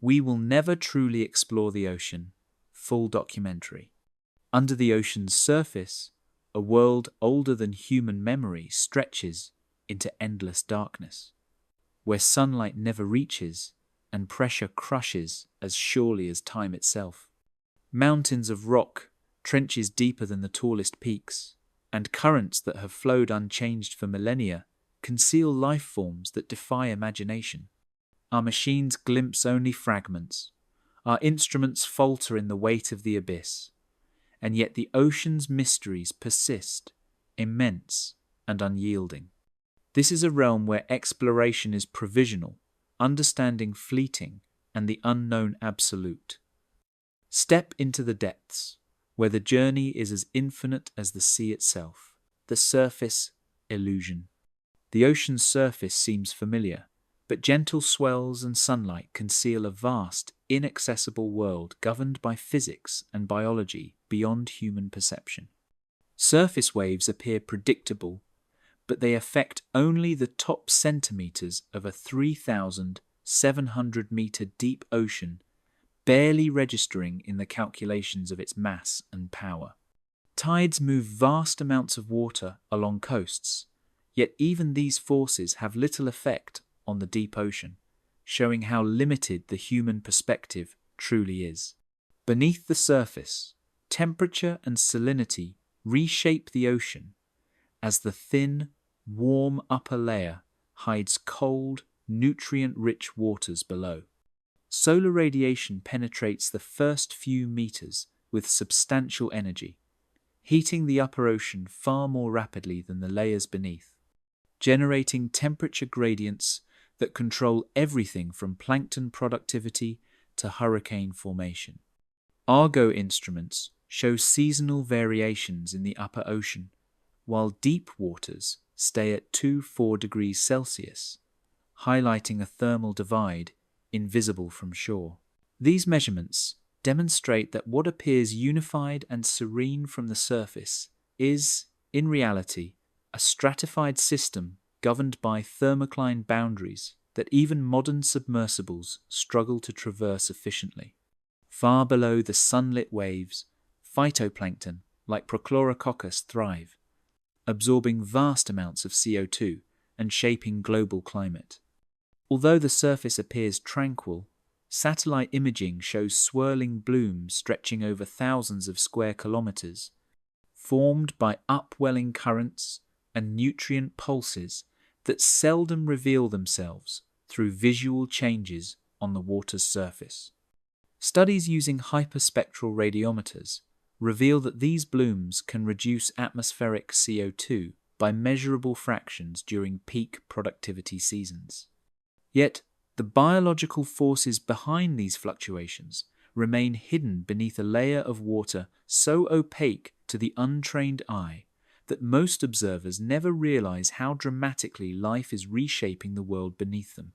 We will never truly explore the ocean. Full documentary. Under the ocean's surface, a world older than human memory stretches into endless darkness, where sunlight never reaches and pressure crushes as surely as time itself. Mountains of rock, trenches deeper than the tallest peaks, and currents that have flowed unchanged for millennia conceal life forms that defy imagination. Our machines glimpse only fragments. Our instruments falter in the weight of the abyss. And yet the ocean's mysteries persist, immense and unyielding. This is a realm where exploration is provisional, understanding fleeting, and the unknown absolute. Step into the depths, where the journey is as infinite as the sea itself. The surface, illusion. The ocean's surface seems familiar, but gentle swells and sunlight conceal a vast, inaccessible world governed by physics and biology beyond human perception. Surface waves appear predictable, but they affect only the top centimeters of a 3,700-meter deep ocean, barely registering in the calculations of its mass and power. Tides move vast amounts of water along coasts, yet even these forces have little effect on the deep ocean, showing how limited the human perspective truly is. Beneath the surface, temperature and salinity reshape the ocean as the thin, warm upper layer hides cold, nutrient-rich waters below. Solar radiation penetrates the first few meters with substantial energy, heating the upper ocean far more rapidly than the layers beneath, generating temperature gradients that control everything from plankton productivity to hurricane formation. Argo instruments show seasonal variations in the upper ocean, while deep waters stay at 2-4 degrees Celsius, highlighting a thermal divide invisible from shore. These measurements demonstrate that what appears unified and serene from the surface is, in reality, a stratified system governed by thermocline boundaries that even modern submersibles struggle to traverse efficiently. Far below the sunlit waves, phytoplankton, like Prochlorococcus, thrive, absorbing vast amounts of CO2 and shaping global climate. Although the surface appears tranquil, satellite imaging shows swirling blooms stretching over thousands of square kilometers, formed by upwelling currents and nutrient pulses that seldom reveal themselves through visual changes on the water's surface. Studies using hyperspectral radiometers reveal that these blooms can reduce atmospheric CO2 by measurable fractions during peak productivity seasons. Yet, the biological forces behind these fluctuations remain hidden beneath a layer of water so opaque to the untrained eye that most observers never realize how dramatically life is reshaping the world beneath them.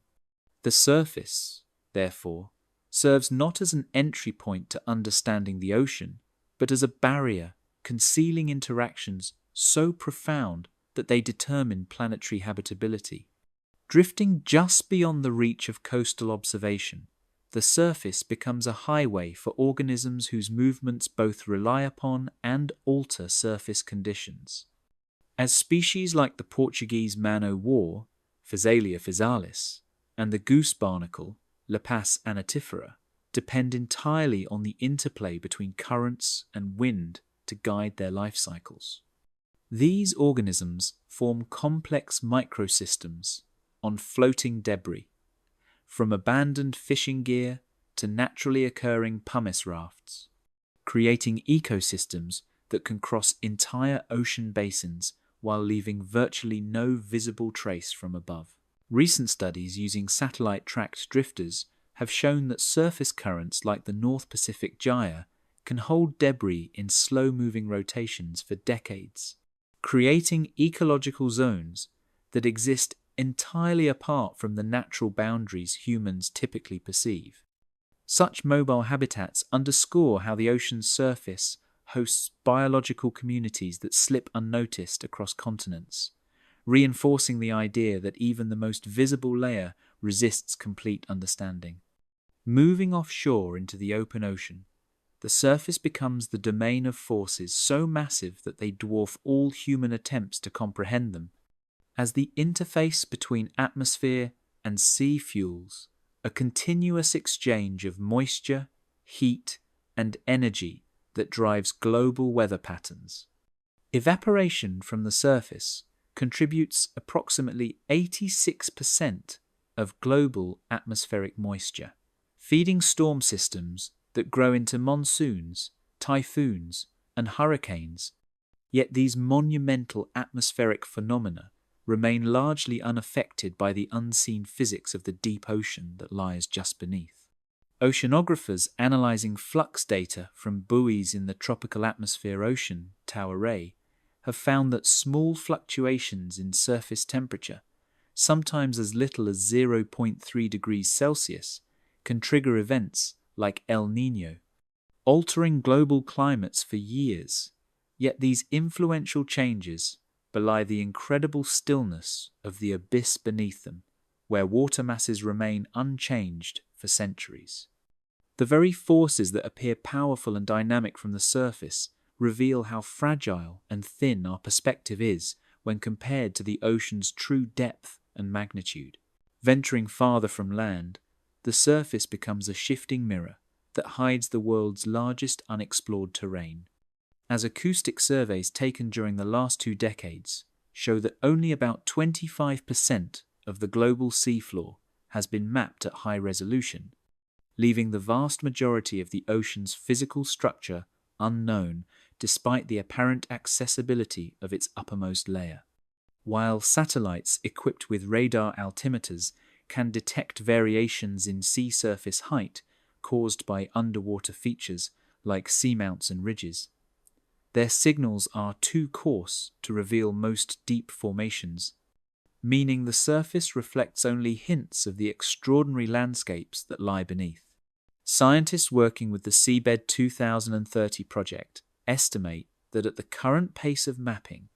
The surface, therefore, serves not as an entry point to understanding the ocean, but as a barrier concealing interactions so profound that they determine planetary habitability. Drifting just beyond the reach of coastal observation, the surface becomes a highway for organisms whose movements both rely upon and alter surface conditions. As species like the Portuguese man-o'-war, Physalia physalis, and the goose barnacle, Lepus anatifera, depend entirely on the interplay between currents and wind to guide their life cycles. These organisms form complex microsystems on floating debris, from abandoned fishing gear to naturally occurring pumice rafts, creating ecosystems that can cross entire ocean basins while leaving virtually no visible trace from above. Recent studies using satellite-tracked drifters have shown that surface currents like the North Pacific Gyre can hold debris in slow-moving rotations for decades, creating ecological zones that exist entirely apart from the natural boundaries humans typically perceive. Such mobile habitats underscore how the ocean's surface hosts biological communities that slip unnoticed across continents, reinforcing the idea that even the most visible layer resists complete understanding. Moving offshore into the open ocean, the surface becomes the domain of forces so massive that they dwarf all human attempts to comprehend them. As the interface between atmosphere and sea fuels, a continuous exchange of moisture, heat, and energy that drives global weather patterns. Evaporation from the surface contributes approximately 86% of global atmospheric moisture, feeding storm systems that grow into monsoons, typhoons, and hurricanes. Yet these monumental atmospheric phenomena remain largely unaffected by the unseen physics of the deep ocean that lies just beneath. Oceanographers analyzing flux data from buoys in the tropical atmosphere ocean tower ray have found that small fluctuations in surface temperature, sometimes as little as 0.3 degrees Celsius, can trigger events like El Niño, altering global climates for years. Yet these influential changes belie the incredible stillness of the abyss beneath them, where water masses remain unchanged for centuries. The very forces that appear powerful and dynamic from the surface reveal how fragile and thin our perspective is when compared to the ocean's true depth and magnitude. Venturing farther from land, the surface becomes a shifting mirror that hides the world's largest unexplored terrain. As acoustic surveys taken during the last 2 decades show that only about 25% of the global seafloor has been mapped at high resolution, leaving the vast majority of the ocean's physical structure unknown despite the apparent accessibility of its uppermost layer. While satellites equipped with radar altimeters can detect variations in sea surface height caused by underwater features like seamounts and ridges, their signals are too coarse to reveal most deep formations, meaning the surface reflects only hints of the extraordinary landscapes that lie beneath. Scientists working with the Seabed 2030 project estimate that at the current pace of mapping,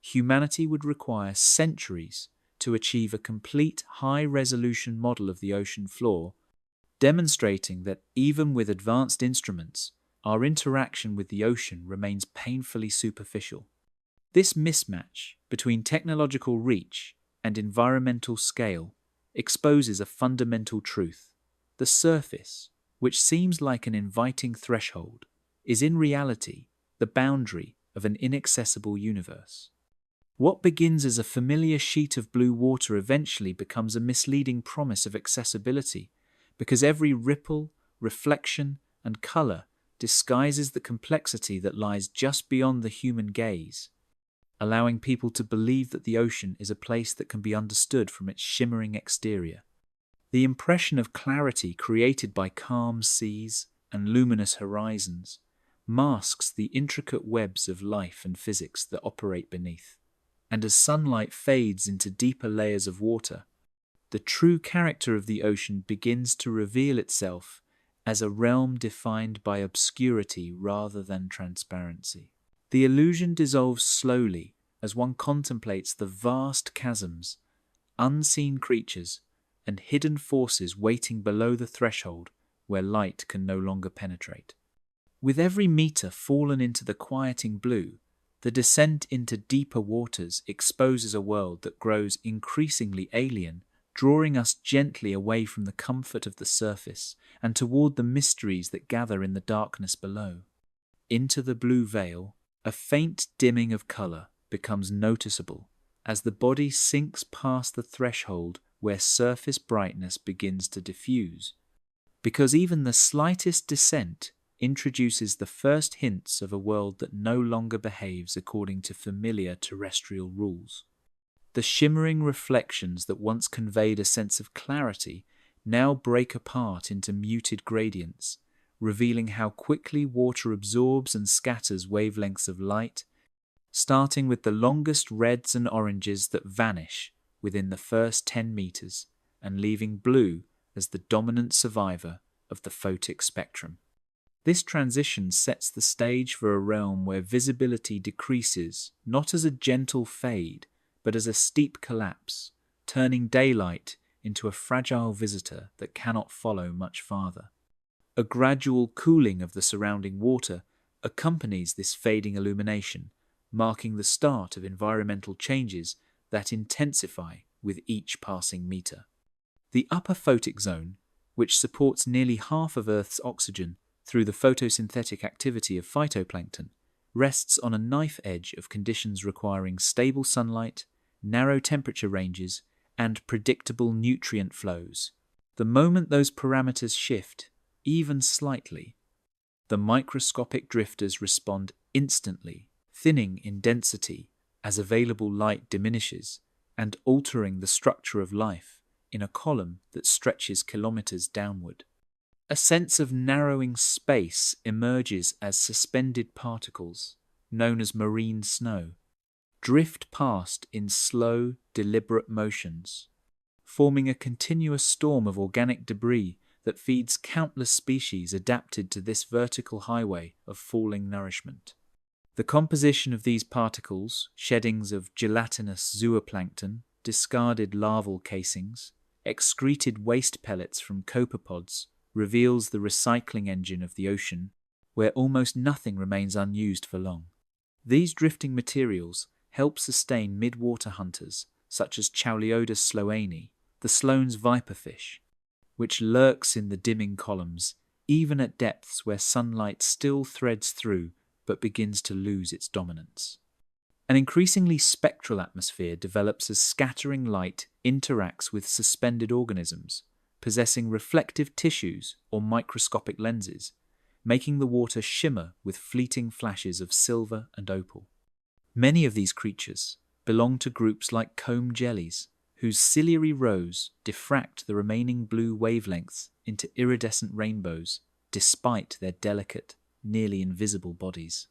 humanity would require centuries to achieve a complete high-resolution model of the ocean floor, demonstrating that even with advanced instruments, our interaction with the ocean remains painfully superficial. This mismatch between technological reach and environmental scale exposes a fundamental truth. The surface, which seems like an inviting threshold, is in reality the boundary of an inaccessible universe. What begins as a familiar sheet of blue water eventually becomes a misleading promise of accessibility, because every ripple, reflection, and color disguises the complexity that lies just beyond the human gaze, allowing people to believe that the ocean is a place that can be understood from its shimmering exterior. The impression of clarity created by calm seas and luminous horizons masks the intricate webs of life and physics that operate beneath. And as sunlight fades into deeper layers of water, the true character of the ocean begins to reveal itself as a realm defined by obscurity rather than transparency. The illusion dissolves slowly as one contemplates the vast chasms, unseen creatures, and hidden forces waiting below the threshold where light can no longer penetrate. With every meter fallen into the quieting blue, the descent into deeper waters exposes a world that grows increasingly alien, drawing us gently away from the comfort of the surface and toward the mysteries that gather in the darkness below. Into the blue veil, a faint dimming of color becomes noticeable as the body sinks past the threshold where surface brightness begins to diffuse, because even the slightest descent introduces the first hints of a world that no longer behaves according to familiar terrestrial rules. The shimmering reflections that once conveyed a sense of clarity now break apart into muted gradients, revealing how quickly water absorbs and scatters wavelengths of light, starting with the longest reds and oranges that vanish within the first 10 meters and leaving blue as the dominant survivor of the photic spectrum. This transition sets the stage for a realm where visibility decreases not as a gentle fade, but as a steep collapse, turning daylight into a fragile visitor that cannot follow much farther. A gradual cooling of the surrounding water accompanies this fading illumination, marking the start of environmental changes that intensify with each passing meter. The upper photic zone, which supports nearly half of Earth's oxygen through the photosynthetic activity of phytoplankton, rests on a knife edge of conditions requiring stable sunlight, narrow temperature ranges, and predictable nutrient flows. The moment those parameters shift, even slightly, the microscopic drifters respond instantly, thinning in density as available light diminishes and altering the structure of life in a column that stretches kilometers downward. A sense of narrowing space emerges as suspended particles, known as marine snow, drift past in slow, deliberate motions, forming a continuous storm of organic debris that feeds countless species adapted to this vertical highway of falling nourishment. The composition of these particles, sheddings of gelatinous zooplankton, discarded larval casings, excreted waste pellets from copepods, reveals the recycling engine of the ocean, where almost nothing remains unused for long. These drifting materials help sustain midwater hunters, such as Chauleodus sloani, the Sloane's viperfish, which lurks in the dimming columns, even at depths where sunlight still threads through but begins to lose its dominance. An increasingly spectral atmosphere develops as scattering light interacts with suspended organisms, possessing reflective tissues or microscopic lenses, making the water shimmer with fleeting flashes of silver and opal. Many of these creatures belong to groups like comb jellies, whose ciliary rows diffract the remaining blue wavelengths into iridescent rainbows despite their delicate, nearly invisible bodies.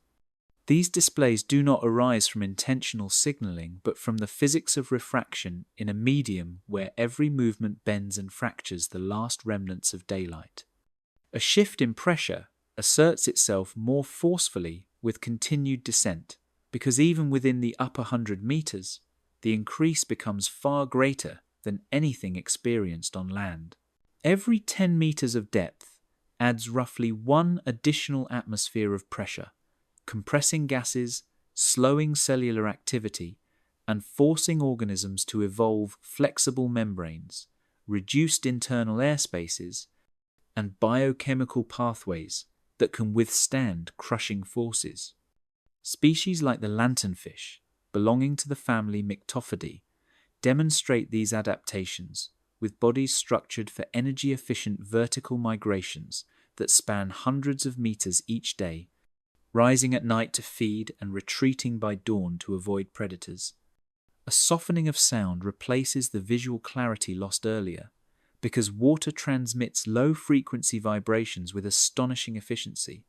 These displays do not arise from intentional signaling, but from the physics of refraction in a medium where every movement bends and fractures the last remnants of daylight. A shift in pressure asserts itself more forcefully with continued descent, because even within the upper 100 meters, the increase becomes far greater than anything experienced on land. Every 10 meters of depth adds roughly one additional atmosphere of pressure, compressing gases, slowing cellular activity, and forcing organisms to evolve flexible membranes, reduced internal air spaces, and biochemical pathways that can withstand crushing forces. Species like the lanternfish, belonging to the family Myctophidae, demonstrate these adaptations with bodies structured for energy-efficient vertical migrations that span hundreds of meters each day, rising at night to feed and retreating by dawn to avoid predators. A softening of sound replaces the visual clarity lost earlier, because water transmits low-frequency vibrations with astonishing efficiency,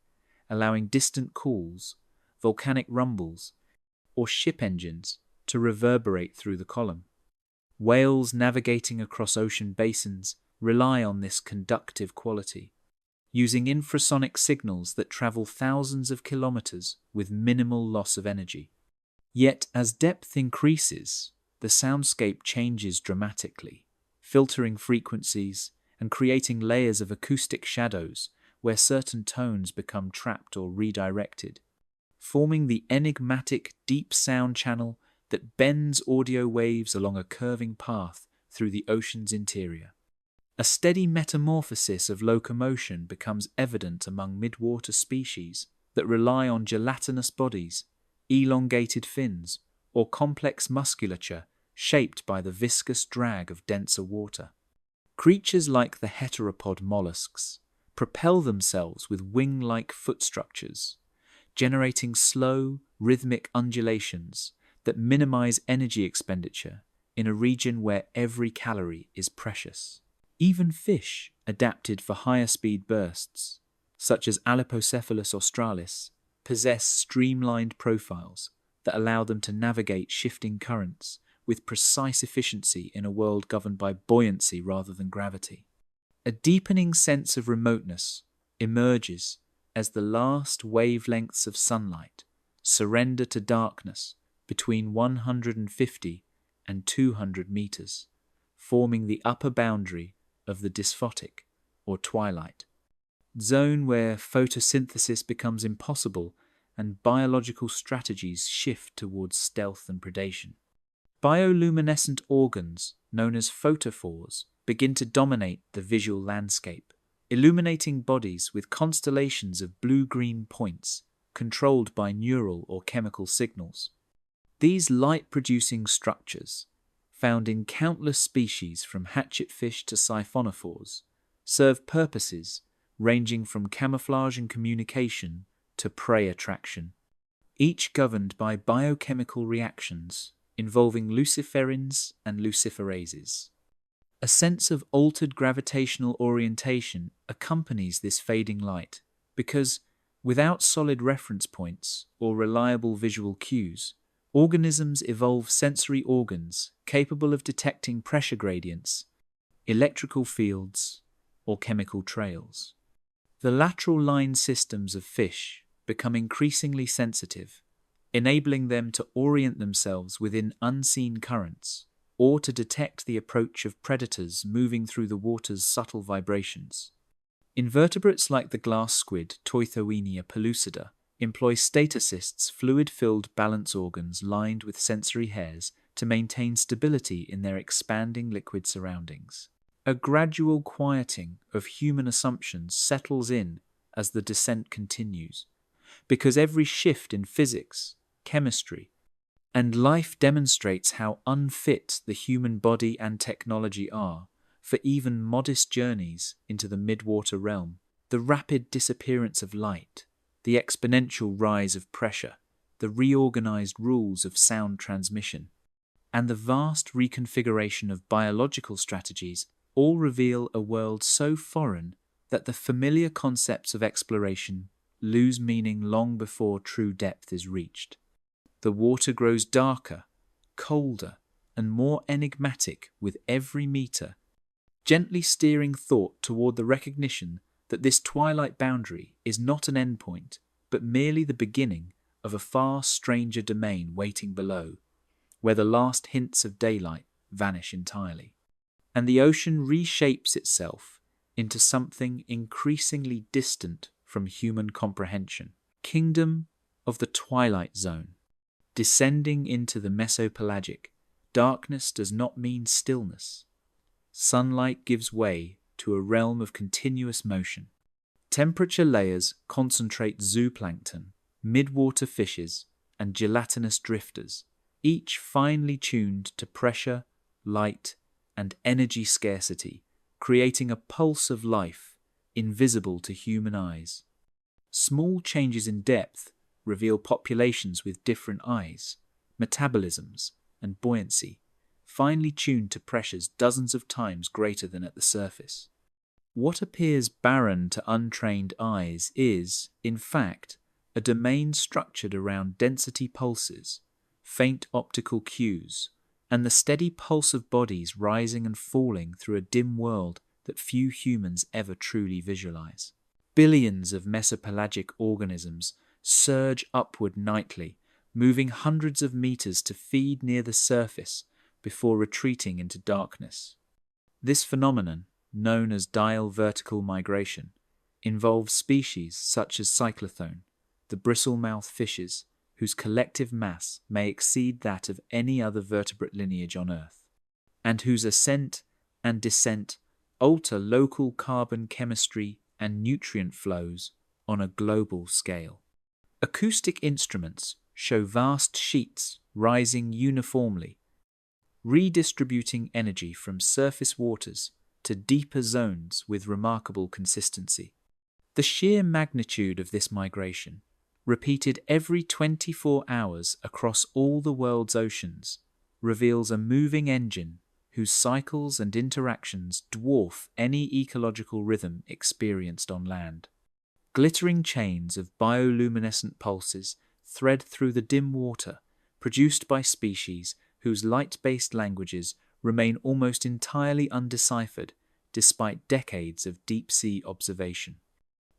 allowing distant calls, volcanic rumbles, or ship engines to reverberate through the column. Whales navigating across ocean basins rely on this conductive quality, using infrasonic signals that travel thousands of kilometers with minimal loss of energy. Yet as depth increases, the soundscape changes dramatically, filtering frequencies and creating layers of acoustic shadows where certain tones become trapped or redirected, forming the enigmatic deep sound channel that bends audio waves along a curving path through the ocean's interior. A steady metamorphosis of locomotion becomes evident among midwater species that rely on gelatinous bodies, elongated fins, or complex musculature shaped by the viscous drag of denser water. Creatures like the heteropod mollusks propel themselves with wing-like foot structures, generating slow, rhythmic undulations that minimize energy expenditure in a region where every calorie is precious. Even fish adapted for higher speed bursts, such as Alipocephalus australis, possess streamlined profiles that allow them to navigate shifting currents with precise efficiency in a world governed by buoyancy rather than gravity. A deepening sense of remoteness emerges as the last wavelengths of sunlight surrender to darkness between 150 and 200 meters, forming the upper boundary of the dysphotic, or twilight, zone where photosynthesis becomes impossible and biological strategies shift towards stealth and predation. Bioluminescent organs, known as photophores, begin to dominate the visual landscape, illuminating bodies with constellations of blue-green points controlled by neural or chemical signals. These light-producing structures, found in countless species from hatchetfish to siphonophores, serve purposes ranging from camouflage and communication to prey attraction, each governed by biochemical reactions involving luciferins and luciferases. A sense of altered gravitational orientation accompanies this fading light because, without solid reference points or reliable visual cues, organisms evolve sensory organs capable of detecting pressure gradients, electrical fields, or chemical trails. The lateral line systems of fish become increasingly sensitive, enabling them to orient themselves within unseen currents or to detect the approach of predators moving through the water's subtle vibrations. Invertebrates like the glass squid Toithoenia pellucida employ statocysts, fluid-filled balance organs lined with sensory hairs to maintain stability in their expanding liquid surroundings. A gradual quieting of human assumptions settles in as the descent continues, because every shift in physics, chemistry, and life demonstrates how unfit the human body and technology are for even modest journeys into the midwater realm. The rapid disappearance of light, the exponential rise of pressure, the reorganized rules of sound transmission, and the vast reconfiguration of biological strategies all reveal a world so foreign that the familiar concepts of exploration lose meaning long before true depth is reached. The water grows darker, colder, and more enigmatic with every meter, gently steering thought toward the recognition that this twilight boundary is not an endpoint, but merely the beginning of a far stranger domain waiting below, where the last hints of daylight vanish entirely, and the ocean reshapes itself into something increasingly distant from human comprehension. Kingdom of the Twilight Zone. Descending into the mesopelagic, darkness does not mean stillness. Sunlight gives way to a realm of continuous motion. Temperature layers concentrate zooplankton, midwater fishes, and gelatinous drifters, each finely tuned to pressure, light, and energy scarcity, creating a pulse of life invisible to human eyes. Small changes in depth reveal populations with different eyes, metabolisms, and buoyancy, finely tuned to pressures dozens of times greater than at the surface. What appears barren to untrained eyes is, in fact, a domain structured around density pulses, faint optical cues, and the steady pulse of bodies rising and falling through a dim world that few humans ever truly visualize. Billions of mesopelagic organisms surge upward nightly, moving hundreds of meters to feed near the surface before retreating into darkness. This phenomenon, known as diel vertical migration, involves species such as cyclothone, the bristle-mouthed fishes, whose collective mass may exceed that of any other vertebrate lineage on Earth, and whose ascent and descent alter local carbon chemistry and nutrient flows on a global scale. Acoustic instruments show vast sheets rising uniformly, redistributing energy from surface waters to deeper zones with remarkable consistency. The sheer magnitude of this migration, repeated every 24 hours across all the world's oceans, reveals a moving engine whose cycles and interactions dwarf any ecological rhythm experienced on land. Glittering chains of bioluminescent pulses thread through the dim water, produced by species whose light-based languages remain almost entirely undeciphered despite decades of deep-sea observation.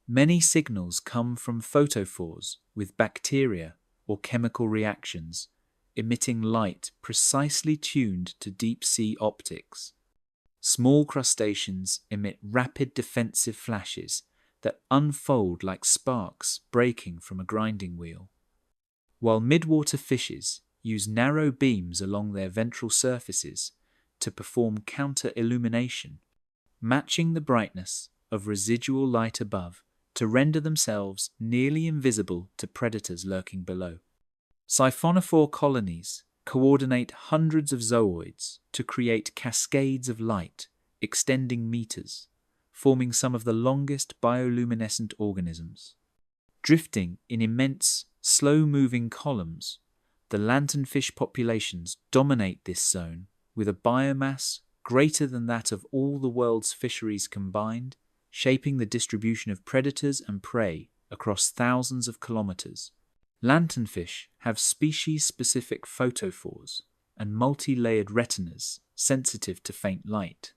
Many signals come from photophores with bacteria or chemical reactions, emitting light precisely tuned to deep-sea optics. Small crustaceans emit rapid defensive flashes that unfold like sparks breaking from a grinding wheel, while midwater fishes use narrow beams along their ventral surfaces to perform counter-illumination, matching the brightness of residual light above to render themselves nearly invisible to predators lurking below. Siphonophore colonies coordinate hundreds of zooids to create cascades of light extending meters, forming some of the longest bioluminescent organisms. Drifting in immense, slow-moving columns, the lanternfish populations dominate this zone with a biomass greater than that of all the world's fisheries combined, shaping the distribution of predators and prey across thousands of kilometers. Lanternfish have species-specific photophores and multi-layered retinas sensitive to faint light.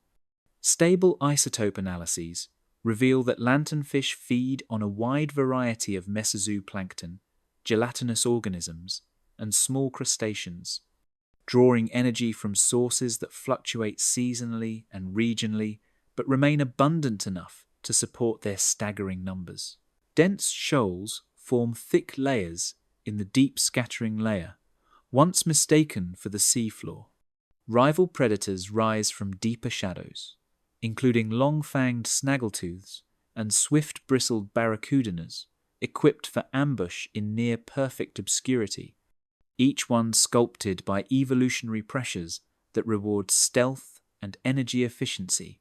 Stable isotope analyses reveal that lanternfish feed on a wide variety of mesozooplankton, gelatinous organisms, and small crustaceans, drawing energy from sources that fluctuate seasonally and regionally but remain abundant enough to support their staggering numbers. Dense shoals form thick layers in the deep scattering layer, once mistaken for the seafloor. Rival predators rise from deeper shadows, including long-fanged snaggletooths and swift-bristled barracudinas, equipped for ambush in near-perfect obscurity, each one sculpted by evolutionary pressures that reward stealth and energy efficiency.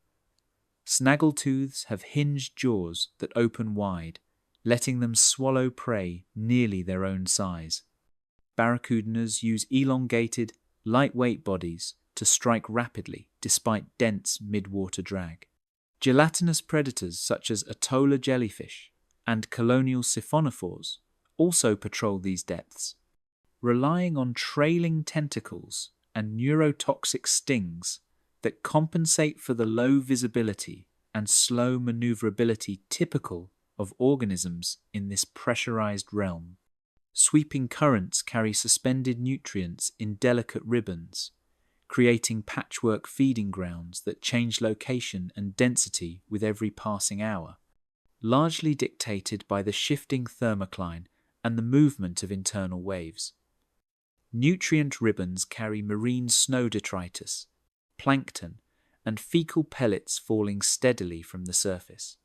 Snaggletooths have hinged jaws that open wide, letting them swallow prey nearly their own size. Barracudinas use elongated, lightweight bodies to strike rapidly despite dense mid-water drag. Gelatinous predators such as Atolla jellyfish and colonial siphonophores also patrol these depths, relying on trailing tentacles and neurotoxic stings that compensate for the low visibility and slow maneuverability typical of organisms in this pressurized realm. Sweeping currents carry suspended nutrients in delicate ribbons, creating patchwork feeding grounds that change location and density with every passing hour, largely dictated by the shifting thermocline and the movement of internal waves. Nutrient ribbons carry marine snow detritus, plankton, and fecal pellets falling steadily from the surface.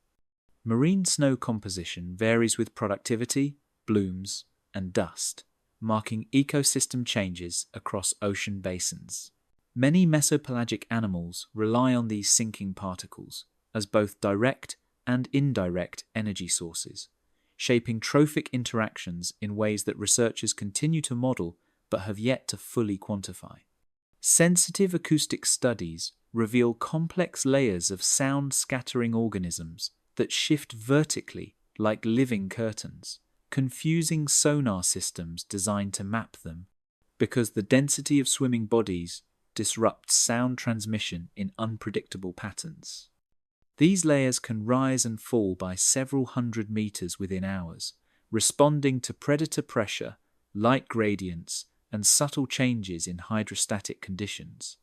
Marine snow composition varies with productivity, blooms, and dust, marking ecosystem changes across ocean basins. Many mesopelagic animals rely on these sinking particles as both direct and indirect energy sources, shaping trophic interactions in ways that researchers continue to model but have yet to fully quantify. Sensitive acoustic studies reveal complex layers of sound-scattering organisms that shift vertically like living curtains, confusing sonar systems designed to map them, because the density of swimming bodies disrupts sound transmission in unpredictable patterns. These layers can rise and fall by several hundred meters within hours, responding to predator pressure, light gradients, and subtle changes in hydrostatic conditions.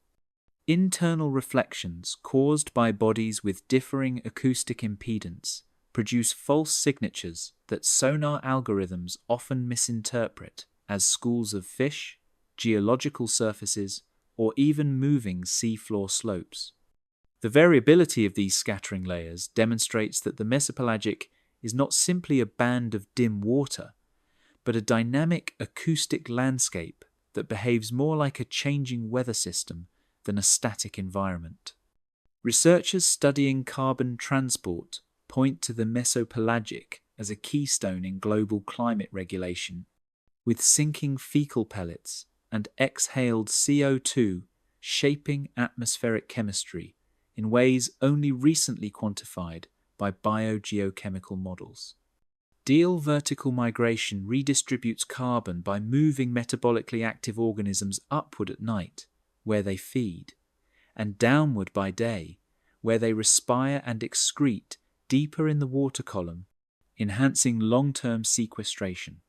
Internal reflections caused by bodies with differing acoustic impedance produce false signatures that sonar algorithms often misinterpret as schools of fish, geological surfaces, or even moving seafloor slopes. The variability of these scattering layers demonstrates that the mesopelagic is not simply a band of dim water, but a dynamic acoustic landscape that behaves more like a changing weather system than a static environment. Researchers studying carbon transport point to the mesopelagic as a keystone in global climate regulation, with sinking fecal pellets and exhaled CO2 shaping atmospheric chemistry in ways only recently quantified by biogeochemical models. Diel vertical migration redistributes carbon by moving metabolically active organisms upward at night, where they feed, and downward by day, where they respire and excrete deeper in the water column, enhancing long-term sequestration.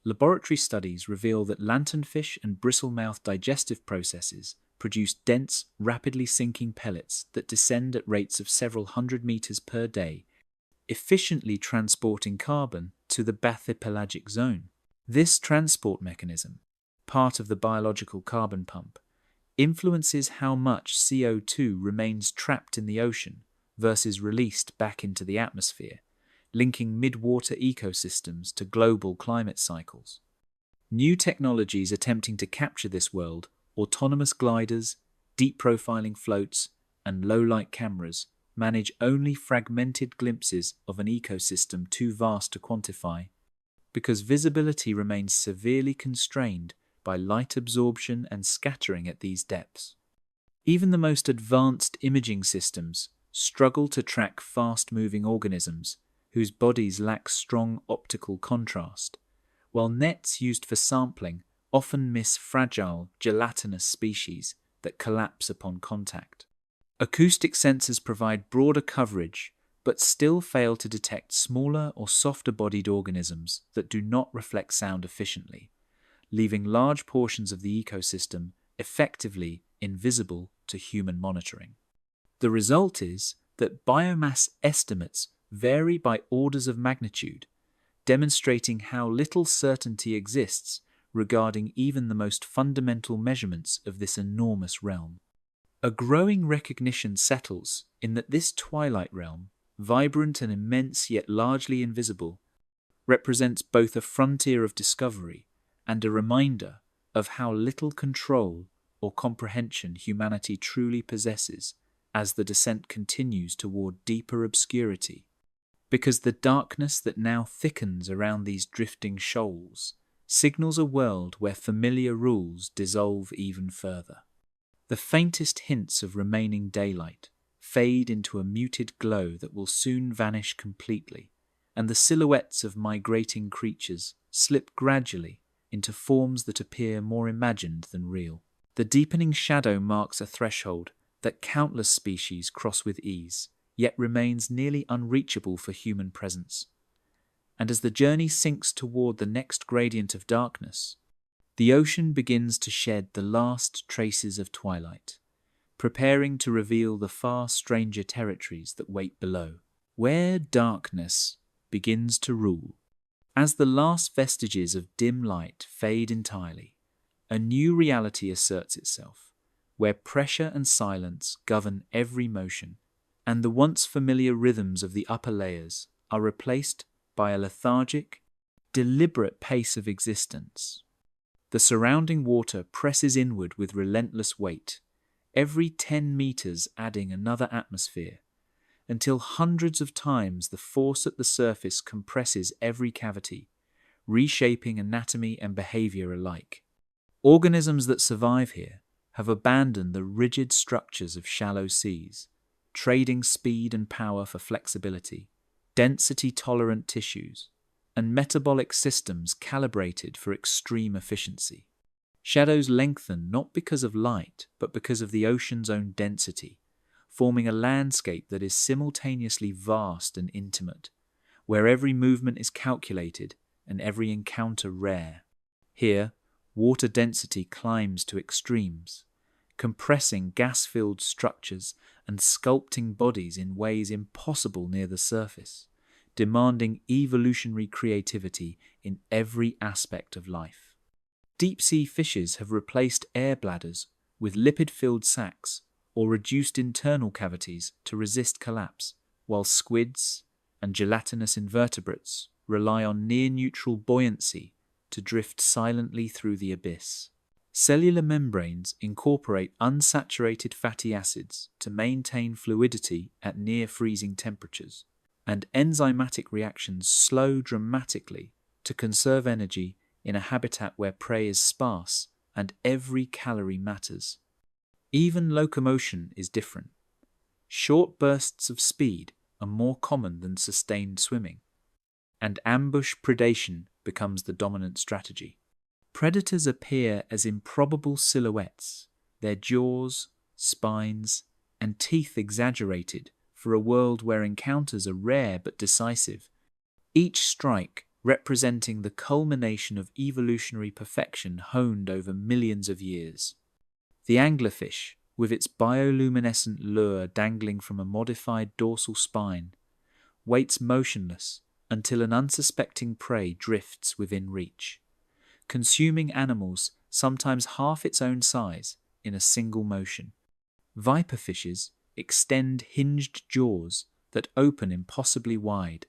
Laboratory studies reveal that lanternfish and bristlemouth digestive processes produce dense, rapidly sinking pellets that descend at rates of several hundred meters per day, efficiently transporting carbon to the bathypelagic zone. This transport mechanism, part of the biological carbon pump, influences how much CO2 remains trapped in the ocean versus released back into the atmosphere, linking mid-water ecosystems to global climate cycles. New technologies attempting to capture this world, autonomous gliders, deep profiling floats, and low-light cameras, manage only fragmented glimpses of an ecosystem too vast to quantify, because visibility remains severely constrained by light absorption and scattering at these depths. Even the most advanced imaging systems struggle to track fast-moving organisms whose bodies lack strong optical contrast, while nets used for sampling often miss fragile, gelatinous species that collapse upon contact. Acoustic sensors provide broader coverage, but still fail to detect smaller or softer-bodied organisms that do not reflect sound efficiently, leaving large portions of the ecosystem effectively invisible to human monitoring. The result is that biomass estimates vary by orders of magnitude, demonstrating how little certainty exists regarding even the most fundamental measurements of this enormous realm. A growing recognition settles in that this twilight realm, vibrant and immense yet largely invisible, represents both a frontier of discovery and a reminder of how little control or comprehension humanity truly possesses as the descent continues toward deeper obscurity. Because the darkness that now thickens around these drifting shoals signals a world where familiar rules dissolve even further. The faintest hints of remaining daylight fade into a muted glow that will soon vanish completely, and the silhouettes of migrating creatures slip gradually into forms that appear more imagined than real. The deepening shadow marks a threshold that countless species cross with ease, yet remains nearly unreachable for human presence. And as the journey sinks toward the next gradient of darkness, the ocean begins to shed the last traces of twilight, preparing to reveal the far stranger territories that wait below, where darkness begins to rule. As the last vestiges of dim light fade entirely, a new reality asserts itself, where pressure and silence govern every motion, and the once familiar rhythms of the upper layers are replaced by a lethargic, deliberate pace of existence. The surrounding water presses inward with relentless weight, every 10 meters adding another atmosphere, until hundreds of times the force at the surface compresses every cavity, reshaping anatomy and behavior alike. Organisms that survive here have abandoned the rigid structures of shallow seas, trading speed and power for flexibility, density-tolerant tissues, and metabolic systems calibrated for extreme efficiency. Shadows lengthen not because of light, but because of the ocean's own density, forming a landscape that is simultaneously vast and intimate, where every movement is calculated and every encounter rare. Here, water density climbs to extremes, compressing gas-filled structures and sculpting bodies in ways impossible near the surface, demanding evolutionary creativity in every aspect of life. Deep-sea fishes have replaced air bladders with lipid-filled sacs or reduced internal cavities to resist collapse, while squids and gelatinous invertebrates rely on near-neutral buoyancy to drift silently through the abyss. Cellular membranes incorporate unsaturated fatty acids to maintain fluidity at near-freezing temperatures, and enzymatic reactions slow dramatically to conserve energy in a habitat where prey is sparse and every calorie matters. Even locomotion is different. Short bursts of speed are more common than sustained swimming, and ambush predation becomes the dominant strategy. Predators appear as improbable silhouettes, their jaws, spines, and teeth exaggerated for a world where encounters are rare but decisive, each strike representing the culmination of evolutionary perfection honed over millions of years. The anglerfish, with its bioluminescent lure dangling from a modified dorsal spine, waits motionless until an unsuspecting prey drifts within reach, consuming animals sometimes half its own size in a single motion. Viperfishes extend hinged jaws that open impossibly wide,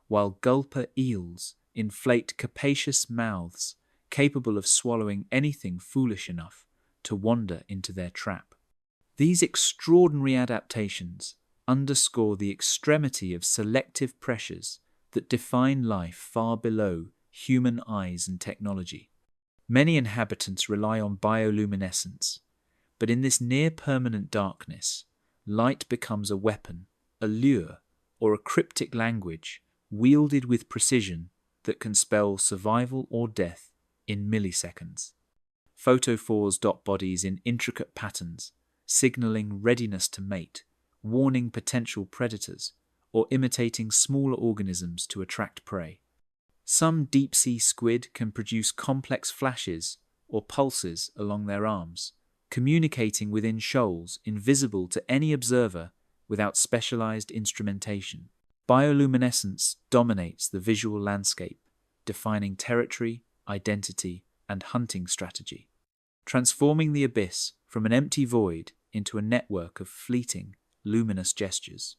while gulper eels inflate capacious mouths capable of swallowing anything foolish enough to wander into their trap. These extraordinary adaptations underscore the extremity of selective pressures that define life far below human eyes and technology. Many inhabitants rely on bioluminescence, but in this near-permanent darkness, light becomes a weapon, a lure, or a cryptic language wielded with precision that can spell survival or death in milliseconds. Photophores dot bodies in intricate patterns, signaling readiness to mate, warning potential predators, or imitating smaller organisms to attract prey. Some deep-sea squid can produce complex flashes or pulses along their arms, communicating within shoals invisible to any observer without specialized instrumentation. Bioluminescence dominates the visual landscape, defining territory, identity, and hunting strategy, transforming the abyss from an empty void into a network of fleeting, luminous gestures.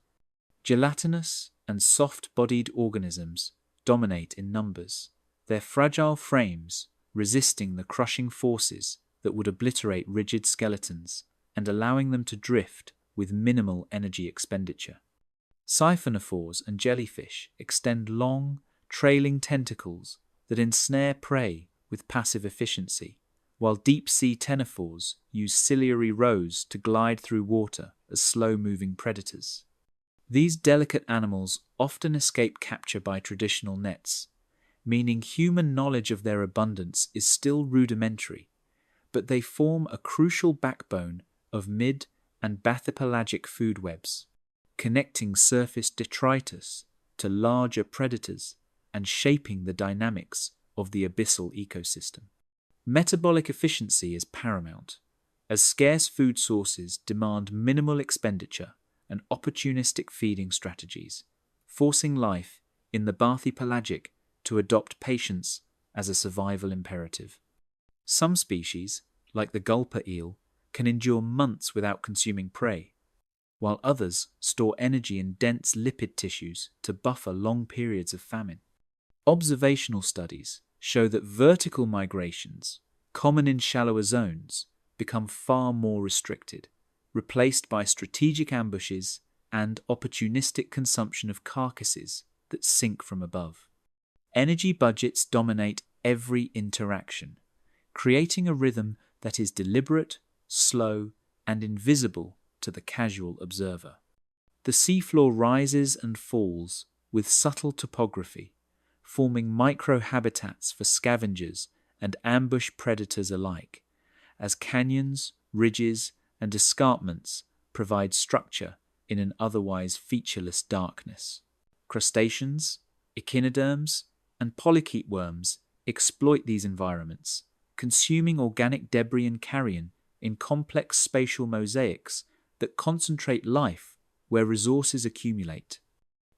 Gelatinous and soft-bodied organisms dominate in numbers, their fragile frames resisting the crushing forces that would obliterate rigid skeletons and allowing them to drift with minimal energy expenditure. Siphonophores and jellyfish extend long, trailing tentacles that ensnare prey with passive efficiency, while deep-sea ctenophores use ciliary rows to glide through water as slow-moving predators. These delicate animals often escape capture by traditional nets, meaning human knowledge of their abundance is still rudimentary, but they form a crucial backbone of mid- and bathypelagic food webs, connecting surface detritus to larger predators and shaping the dynamics of the abyssal ecosystem. Metabolic efficiency is paramount, as scarce food sources demand minimal expenditure and opportunistic feeding strategies, forcing life in the bathypelagic to adopt patience as a survival imperative. Some species, like the gulper eel, can endure months without consuming prey, while others store energy in dense lipid tissues to buffer long periods of famine. Observational studies show that vertical migrations, common in shallower zones, become far more restricted, replaced by strategic ambushes and opportunistic consumption of carcasses that sink from above. Energy budgets dominate every interaction, creating a rhythm that is deliberate, slow, and invisible to the casual observer. The seafloor rises and falls with subtle topography, forming micro-habitats for scavengers and ambush predators alike, as canyons, ridges, and escarpments provide structure in an otherwise featureless darkness. Crustaceans, echinoderms, and polychaete worms exploit these environments, consuming organic debris and carrion in complex spatial mosaics that concentrate life where resources accumulate.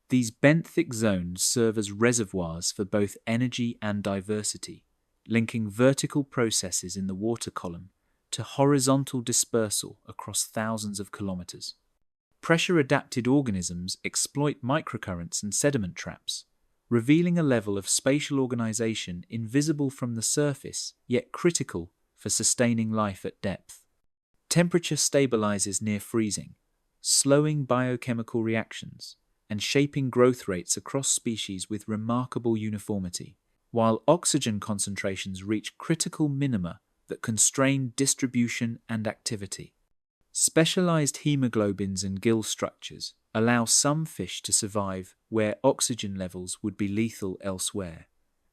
These benthic zones serve as reservoirs for both energy and diversity, linking vertical processes in the water column to horizontal dispersal across thousands of kilometers. Pressure-adapted organisms exploit microcurrents and sediment traps, revealing a level of spatial organization invisible from the surface, yet critical for sustaining life at depth. Temperature stabilizes near freezing, slowing biochemical reactions and shaping growth rates across species with remarkable uniformity, while oxygen concentrations reach critical minima that constrain distribution and activity. Specialized hemoglobins and gill structures allow some fish to survive where oxygen levels would be lethal elsewhere,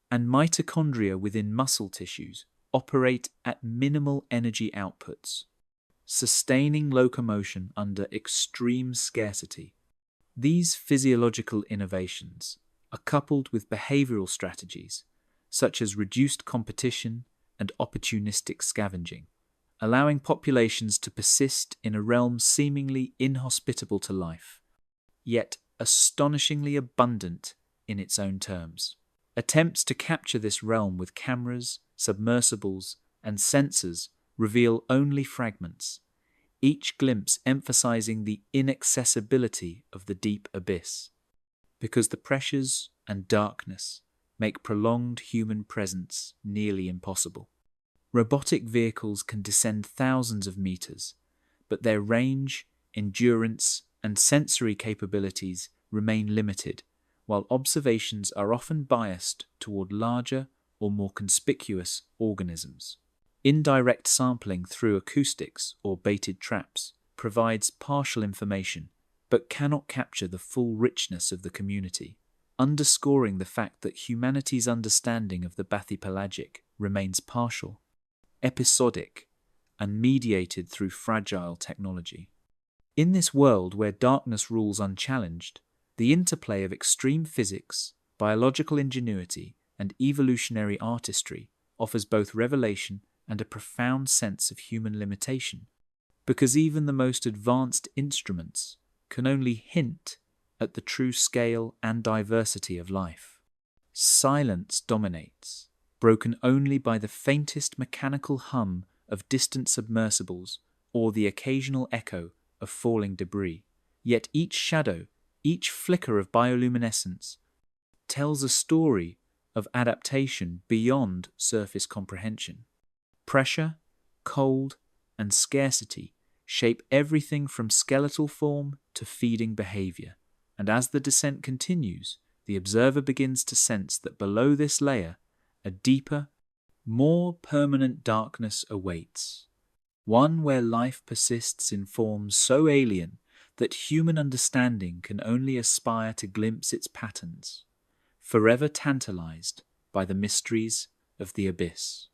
and mitochondria within muscle tissues operate at minimal energy outputs, sustaining locomotion under extreme scarcity. These physiological innovations are coupled with behavioral strategies such as reduced competition and opportunistic scavenging, allowing populations to persist in a realm seemingly inhospitable to life, yet astonishingly abundant in its own terms. Attempts to capture this realm with cameras, submersibles, and sensors reveal only fragments, each glimpse emphasizing the inaccessibility of the deep abyss, because the pressures and darkness make prolonged human presence nearly impossible. Robotic vehicles can descend thousands of meters, but their range, endurance, and sensory capabilities remain limited, while observations are often biased toward larger or more conspicuous organisms. Indirect sampling through acoustics or baited traps provides partial information, but cannot capture the full richness of the community, underscoring the fact that humanity's understanding of the bathypelagic remains partial, episodic, and mediated through fragile technology. In this world where darkness rules unchallenged, the interplay of extreme physics, biological ingenuity, and evolutionary artistry offers both revelation and a profound sense of human limitation, because even the most advanced instruments can only hint at the true scale and diversity of life. Silence dominates, broken only by the faintest mechanical hum of distant submersibles or the occasional echo of falling debris. Yet each shadow, each flicker of bioluminescence, tells a story of adaptation beyond surface comprehension. Pressure, cold, and scarcity shape everything from skeletal form to feeding behavior, and as the descent continues, the observer begins to sense that below this layer, a deeper, more permanent darkness awaits, one where life persists in forms so alien that human understanding can only aspire to glimpse its patterns, forever tantalized by the mysteries of the abyss.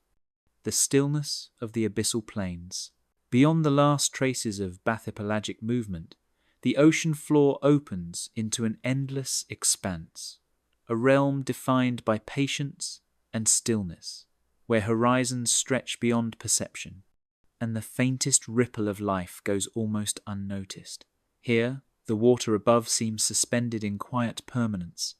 The stillness of the abyssal plains. Beyond the last traces of bathypelagic movement, the ocean floor opens into an endless expanse, a realm defined by patience and stillness, where horizons stretch beyond perception, and the faintest ripple of life goes almost unnoticed. Here, the water above seems suspended in quiet permanence,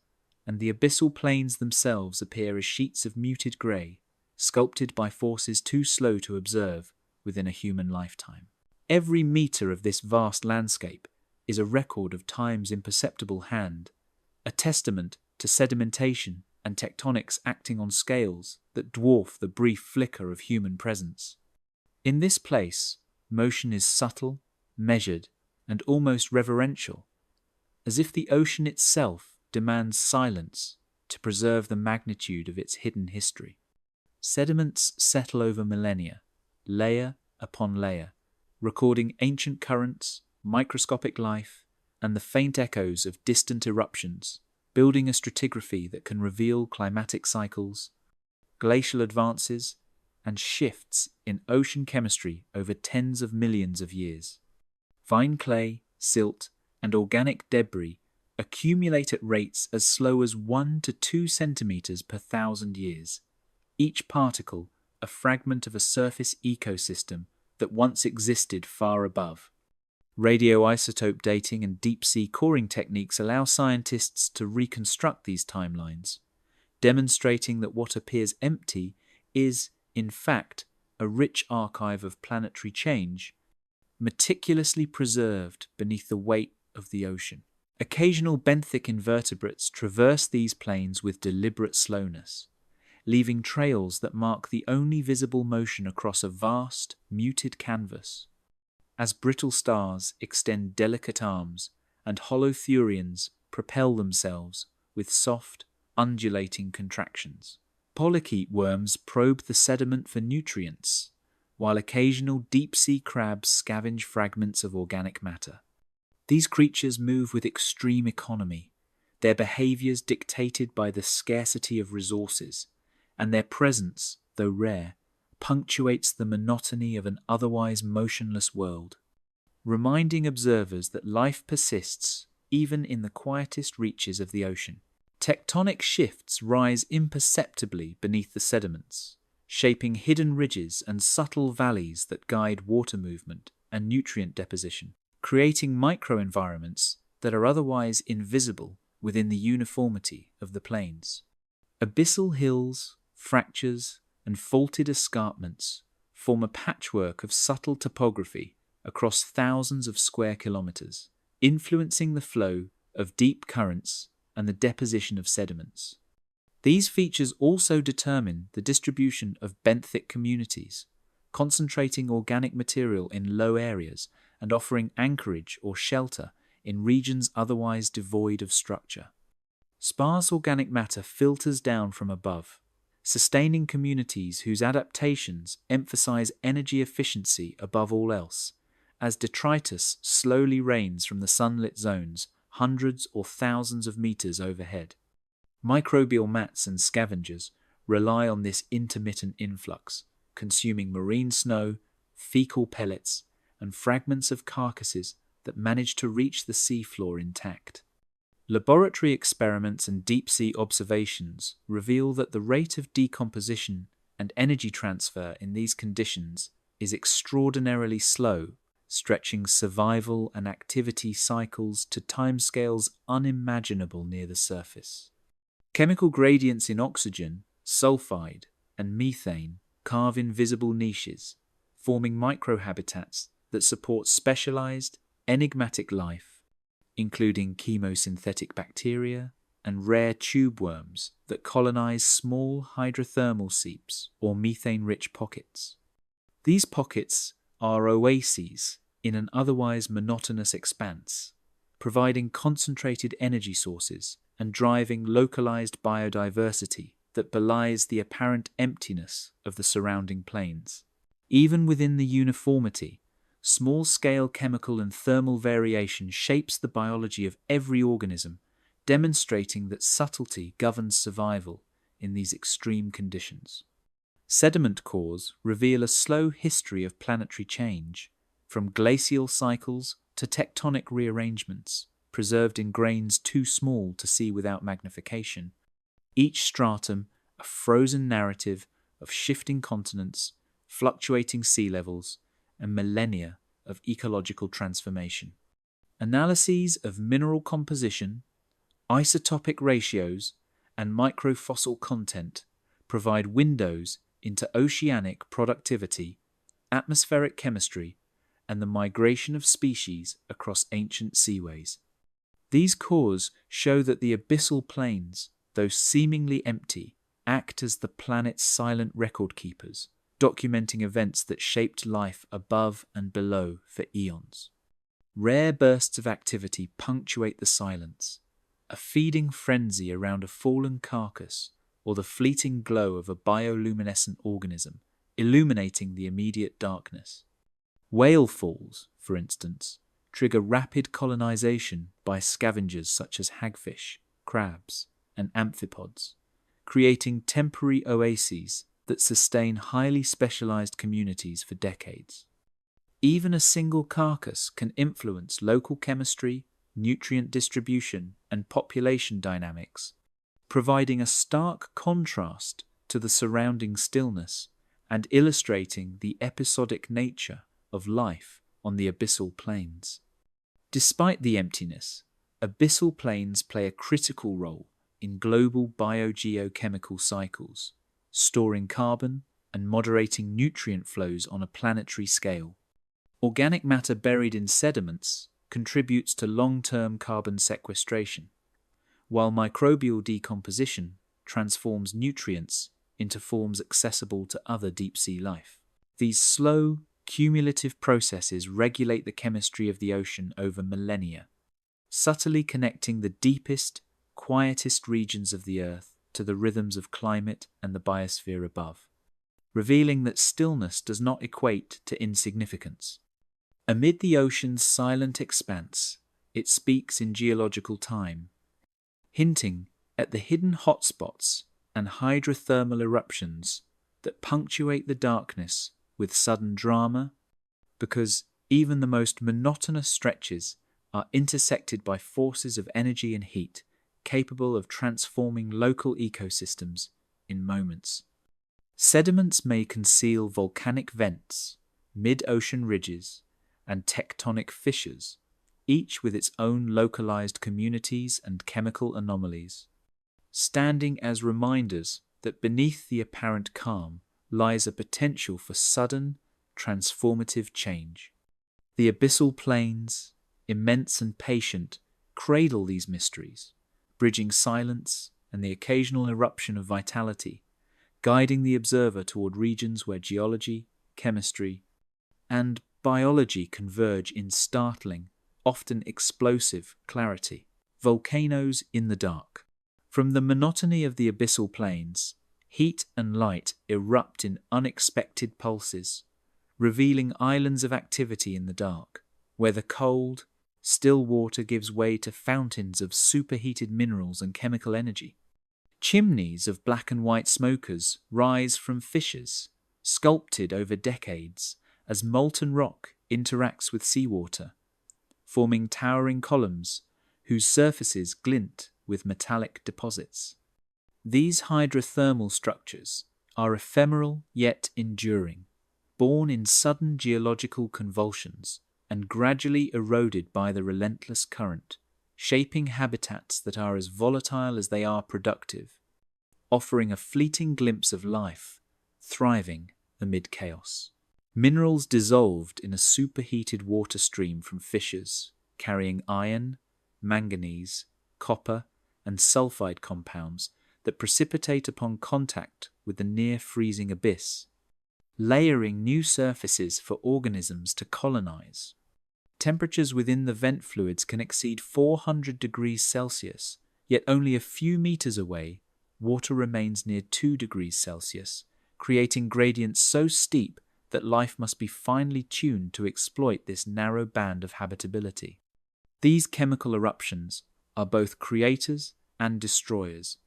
and the abyssal plains themselves appear as sheets of muted grey, sculpted by forces too slow to observe within a human lifetime. Every metre of this vast landscape is a record of time's imperceptible hand, a testament to sedimentation and tectonics acting on scales that dwarf the brief flicker of human presence. In this place, motion is subtle, measured, and almost reverential, as if the ocean itself demands silence to preserve the magnitude of its hidden history. Sediments settle over millennia, layer upon layer, recording ancient currents, microscopic life, and the faint echoes of distant eruptions, building a stratigraphy that can reveal climatic cycles, glacial advances, and shifts in ocean chemistry over tens of millions of years. Fine clay, silt, and organic debris accumulate at rates as slow as 1 to 2 centimeters per 1,000 years, each particle a fragment of a surface ecosystem that once existed far above. Radioisotope dating and deep-sea coring techniques allow scientists to reconstruct these timelines, demonstrating that what appears empty is, in fact, a rich archive of planetary change, meticulously preserved beneath the weight of the ocean. Occasional benthic invertebrates traverse these plains with deliberate slowness, leaving trails that mark the only visible motion across a vast, muted canvas. As brittle stars extend delicate arms and holothurians propel themselves with soft, undulating contractions. Polychaete worms probe the sediment for nutrients, while occasional deep-sea crabs scavenge fragments of organic matter. These creatures move with extreme economy, their behaviors dictated by the scarcity of resources, and their presence, though rare, punctuates the monotony of an otherwise motionless world, reminding observers that life persists even in the quietest reaches of the ocean. Tectonic shifts rise imperceptibly beneath the sediments, shaping hidden ridges and subtle valleys that guide water movement and nutrient deposition, creating microenvironments that are otherwise invisible within the uniformity of the plains. Abyssal hills, fractures, and faulted escarpments form a patchwork of subtle topography across thousands of square kilometers, influencing the flow of deep currents and the deposition of sediments. These features also determine the distribution of benthic communities, concentrating organic material in low areas and offering anchorage or shelter in regions otherwise devoid of structure. Sparse organic matter filters down from above, sustaining communities whose adaptations emphasize energy efficiency above all else, as detritus slowly rains from the sunlit zones hundreds or thousands of meters overhead. Microbial mats and scavengers rely on this intermittent influx, consuming marine snow, fecal pellets, and fragments of carcasses that manage to reach the seafloor intact. Laboratory experiments and deep-sea observations reveal that the rate of decomposition and energy transfer in these conditions is extraordinarily slow, stretching survival and activity cycles to timescales unimaginable near the surface. Chemical gradients in oxygen, sulfide, and methane carve invisible niches, forming microhabitats that support specialized, enigmatic life, including chemosynthetic bacteria and rare tube worms that colonize small hydrothermal seeps or methane-rich pockets. These pockets are oases in an otherwise monotonous expanse, providing concentrated energy sources and driving localized biodiversity that belies the apparent emptiness of the surrounding plains. Even within the uniformity, small-scale chemical and thermal variation shapes the biology of every organism, demonstrating that subtlety governs survival in these extreme conditions. Sediment cores reveal a slow history of planetary change, from glacial cycles to tectonic rearrangements, preserved in grains too small to see without magnification. Each stratum a frozen narrative of shifting continents, fluctuating sea levels, and millennia of ecological transformation. Analyses of mineral composition, isotopic ratios, and microfossil content provide windows into oceanic productivity, atmospheric chemistry, and the migration of species across ancient seaways. These cores show that the abyssal plains, though seemingly empty, act as the planet's silent record keepers, documenting events that shaped life above and below for eons. Rare bursts of activity punctuate the silence, a feeding frenzy around a fallen carcass or the fleeting glow of a bioluminescent organism, illuminating the immediate darkness. Whale falls, for instance, trigger rapid colonization by scavengers such as hagfish, crabs, and amphipods, creating temporary oases that sustain highly specialized communities for decades. Even a single carcass can influence local chemistry, nutrient distribution, and population dynamics, providing a stark contrast to the surrounding stillness and illustrating the episodic nature of life on the abyssal plains. Despite the emptiness, abyssal plains play a critical role in global biogeochemical cycles, storing carbon and moderating nutrient flows on a planetary scale. Organic matter buried in sediments contributes to long-term carbon sequestration, while microbial decomposition transforms nutrients into forms accessible to other deep-sea life. These slow, cumulative processes regulate the chemistry of the ocean over millennia, subtly connecting the deepest, quietest regions of the Earth to the rhythms of climate and the biosphere above, revealing that stillness does not equate to insignificance. Amid the ocean's silent expanse, it speaks in geological time, hinting at the hidden hotspots and hydrothermal eruptions that punctuate the darkness with sudden drama, because even the most monotonous stretches are intersected by forces of energy and heat capable of transforming local ecosystems in moments. Sediments may conceal volcanic vents, mid-ocean ridges, and tectonic fissures, each with its own localized communities and chemical anomalies, standing as reminders that beneath the apparent calm lies a potential for sudden, transformative change. The abyssal plains, immense and patient, cradle these mysteries, bridging silence and the occasional eruption of vitality, guiding the observer toward regions where geology, chemistry, and biology converge in startling, often explosive clarity. Volcanoes in the dark. From the monotony of the abyssal plains, heat and light erupt in unexpected pulses, revealing islands of activity in the dark, where the cold, still water gives way to fountains of superheated minerals and chemical energy. Chimneys of black and white smokers rise from fissures, sculpted over decades as molten rock interacts with seawater, forming towering columns whose surfaces glint with metallic deposits. These hydrothermal structures are ephemeral yet enduring, born in sudden geological convulsions and gradually eroded by the relentless current, shaping habitats that are as volatile as they are productive, offering a fleeting glimpse of life, thriving amid chaos. Minerals dissolved in a superheated water stream from fissures, carrying iron, manganese, copper, and sulfide compounds that precipitate upon contact with the near-freezing abyss, layering new surfaces for organisms to colonize. Temperatures within the vent fluids can exceed 400 degrees Celsius, yet only a few meters away, water remains near 2 degrees Celsius, creating gradients so steep that life must be finely tuned to exploit this narrow band of habitability. These chemical eruptions are both creators and destroyers,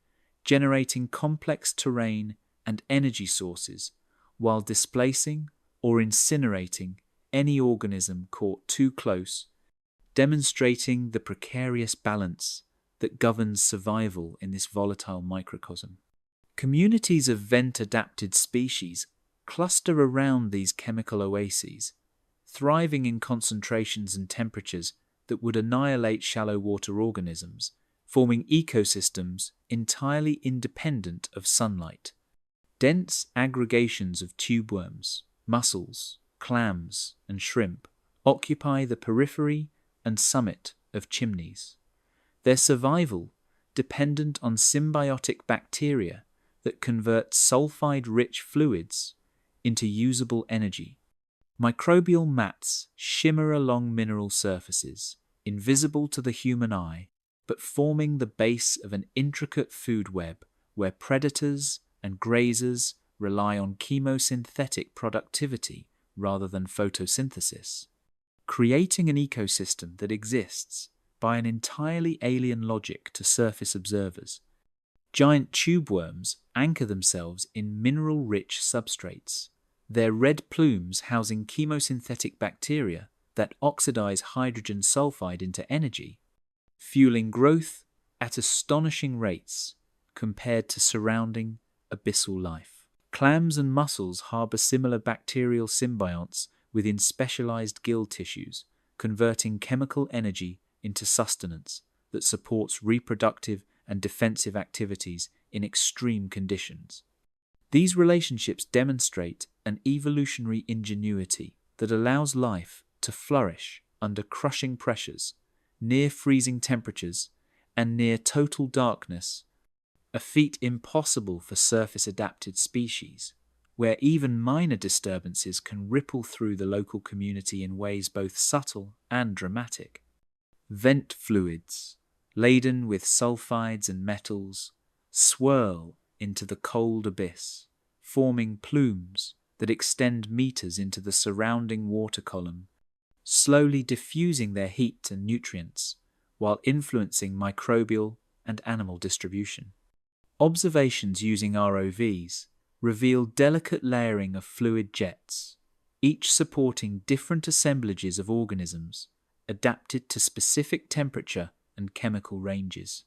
generating complex terrain and energy sources while displacing or incinerating any organism caught too close, demonstrating the precarious balance that governs survival in this volatile microcosm. Communities of vent-adapted species cluster around these chemical oases, thriving in concentrations and temperatures that would annihilate shallow water organisms, forming ecosystems entirely independent of sunlight. Dense aggregations of tubeworms, mussels, clams, and shrimp occupy the periphery and summit of chimneys, their survival dependent on symbiotic bacteria that convert sulfide-rich fluids into usable energy. Microbial mats shimmer along mineral surfaces, invisible to the human eye, but forming the base of an intricate food web where predators and grazers rely on chemosynthetic productivity rather than photosynthesis, creating an ecosystem that exists by an entirely alien logic to surface observers. Giant tubeworms anchor themselves in mineral-rich substrates, their red plumes housing chemosynthetic bacteria that oxidize hydrogen sulfide into energy, fueling growth at astonishing rates compared to surrounding abyssal life. Clams and mussels harbor similar bacterial symbionts within specialized gill tissues, converting chemical energy into sustenance that supports reproductive and defensive activities in extreme conditions. These relationships demonstrate an evolutionary ingenuity that allows life to flourish under crushing pressures, near freezing temperatures, and near total darkness, a feat impossible for surface-adapted species, where even minor disturbances can ripple through the local community in ways both subtle and dramatic. Vent fluids, laden with sulfides and metals, swirl into the cold abyss, forming plumes that extend meters into the surrounding water column, slowly diffusing their heat and nutrients while influencing microbial and animal distribution. Observations using ROVs reveal delicate layering of fluid jets, each supporting different assemblages of organisms adapted to specific temperature and chemical ranges.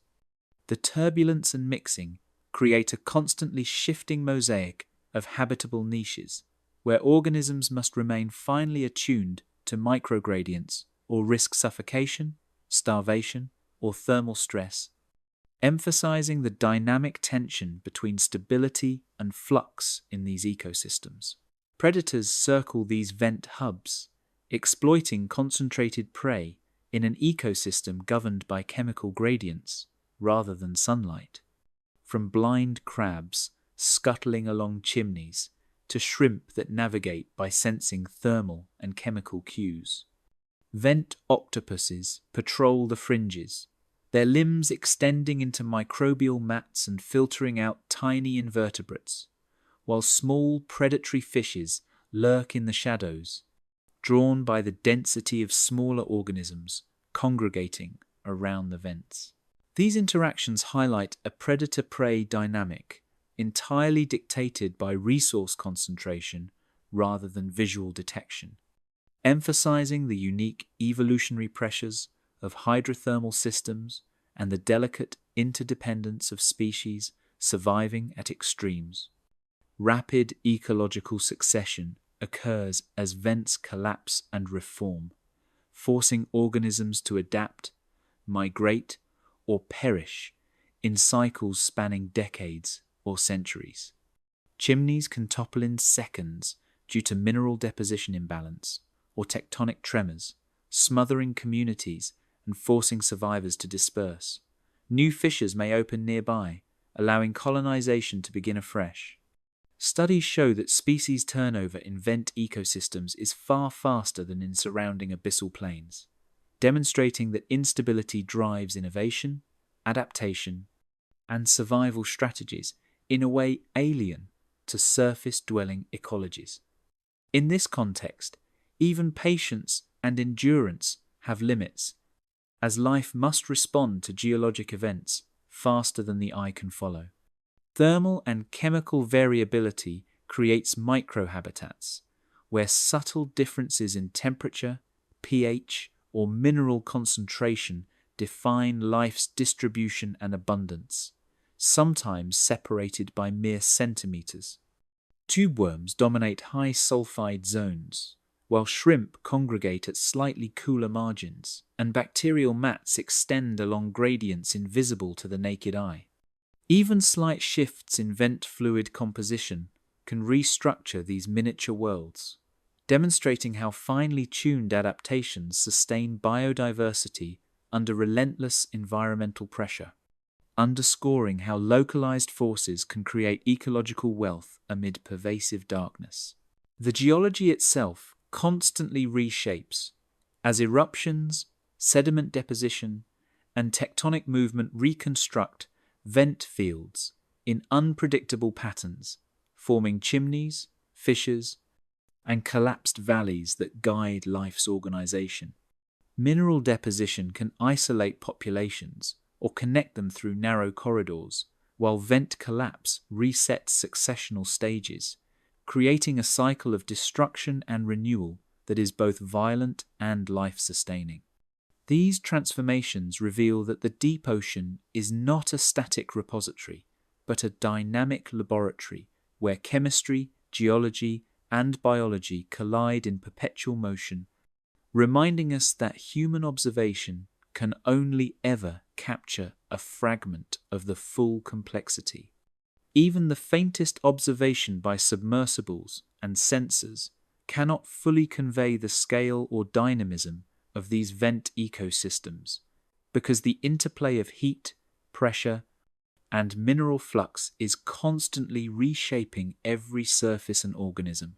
The turbulence and mixing create a constantly shifting mosaic of habitable niches, where organisms must remain finely attuned to microgradients or risk suffocation, starvation, or thermal stress, emphasizing the dynamic tension between stability and flux in these ecosystems. Predators circle these vent hubs, exploiting concentrated prey in an ecosystem governed by chemical gradients rather than sunlight. From blind crabs scuttling along chimneys to shrimp that navigate by sensing thermal and chemical cues. Vent octopuses patrol the fringes, their limbs extending into microbial mats and filtering out tiny invertebrates, while small predatory fishes lurk in the shadows, drawn by the density of smaller organisms congregating around the vents. These interactions highlight a predator-prey dynamic entirely dictated by resource concentration rather than visual detection, emphasizing the unique evolutionary pressures of hydrothermal systems and the delicate interdependence of species surviving at extremes. Rapid ecological succession occurs as vents collapse and reform, forcing organisms to adapt, migrate, or perish in cycles spanning decades or centuries. Chimneys can topple in seconds due to mineral deposition imbalance or tectonic tremors, smothering communities and forcing survivors to disperse. New fissures may open nearby, allowing colonization to begin afresh. Studies show that species turnover in vent ecosystems is far faster than in surrounding abyssal plains, demonstrating that instability drives innovation, adaptation, and survival strategies in a way alien to surface-dwelling ecologies. In this context, even patience and endurance have limits, as life must respond to geologic events faster than the eye can follow. Thermal and chemical variability creates microhabitats, where subtle differences in temperature, pH, or mineral concentration define life's distribution and abundance, sometimes separated by mere centimeters. Tubeworms dominate high sulfide zones, while shrimp congregate at slightly cooler margins, and bacterial mats extend along gradients invisible to the naked eye. Even slight shifts in vent fluid composition can restructure these miniature worlds, demonstrating how finely tuned adaptations sustain biodiversity under relentless environmental pressure, underscoring how localized forces can create ecological wealth amid pervasive darkness. The geology itself constantly reshapes as eruptions, sediment deposition, and tectonic movement reconstruct vent fields in unpredictable patterns, forming chimneys, fissures, and collapsed valleys that guide life's organization. Mineral deposition can isolate populations or connect them through narrow corridors, while vent collapse resets successional stages, creating a cycle of destruction and renewal that is both violent and life-sustaining. These transformations reveal that the deep ocean is not a static repository, but a dynamic laboratory where chemistry, geology, and biology collide in perpetual motion, reminding us that human observation can only ever capture a fragment of the full complexity. Even the faintest observation by submersibles and sensors cannot fully convey the scale or dynamism of these vent ecosystems, because the interplay of heat, pressure, and mineral flux is constantly reshaping every surface and organism.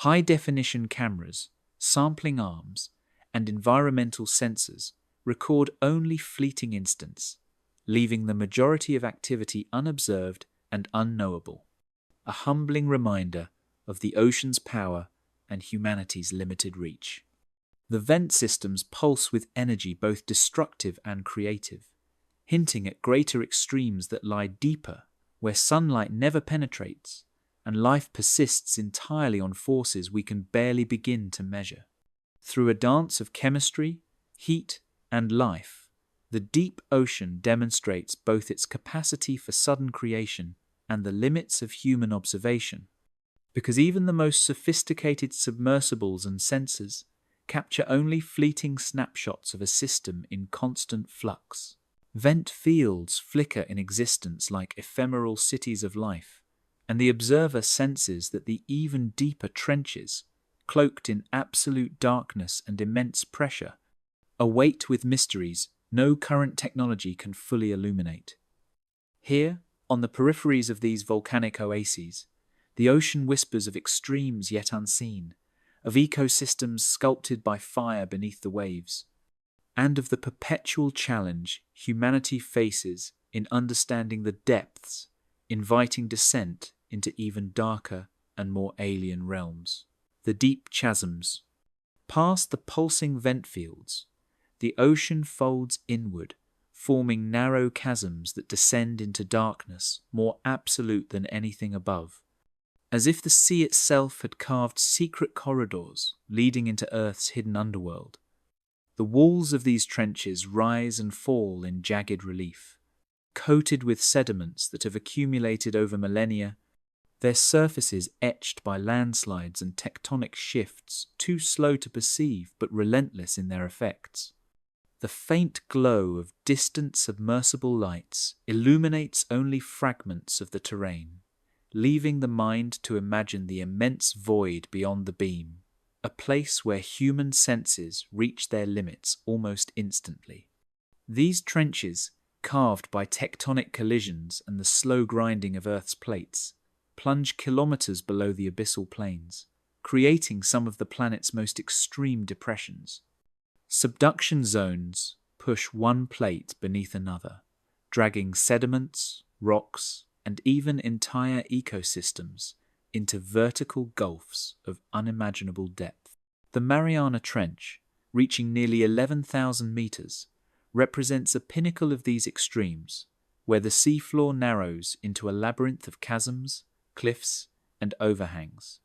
High-definition cameras, sampling arms, and environmental sensors record only fleeting instants, leaving the majority of activity unobserved and unknowable, a humbling reminder of the ocean's power and humanity's limited reach. The vent systems pulse with energy both destructive and creative, hinting at greater extremes that lie deeper, where sunlight never penetrates, and life persists entirely on forces we can barely begin to measure. Through a dance of chemistry, heat, and life, the deep ocean demonstrates both its capacity for sudden creation and the limits of human observation, because even the most sophisticated submersibles and sensors capture only fleeting snapshots of a system in constant flux. Vent fields flicker in existence like ephemeral cities of life, and the observer senses that the even deeper trenches, cloaked in absolute darkness and immense pressure, await with mysteries no current technology can fully illuminate. Here, on the peripheries of these volcanic oases, the ocean whispers of extremes yet unseen, of ecosystems sculpted by fire beneath the waves, and of the perpetual challenge humanity faces in understanding the depths, inviting descent into even darker and more alien realms. The deep chasms. Past the pulsing vent fields, the ocean folds inward, forming narrow chasms that descend into darkness more absolute than anything above, as if the sea itself had carved secret corridors leading into Earth's hidden underworld. The walls of these trenches rise and fall in jagged relief, coated with sediments that have accumulated over millennia, their surfaces etched by landslides and tectonic shifts too slow to perceive but relentless in their effects. The faint glow of distant submersible lights illuminates only fragments of the terrain, leaving the mind to imagine the immense void beyond the beam, a place where human senses reach their limits almost instantly. These trenches, carved by tectonic collisions and the slow grinding of Earth's plates, plunge kilometers below the abyssal plains, creating some of the planet's most extreme depressions. Subduction zones push one plate beneath another, dragging sediments, rocks, and even entire ecosystems into vertical gulfs of unimaginable depth. The Mariana Trench, reaching nearly 11,000 meters, represents a pinnacle of these extremes, where the seafloor narrows into a labyrinth of chasms, cliffs, and overhangs,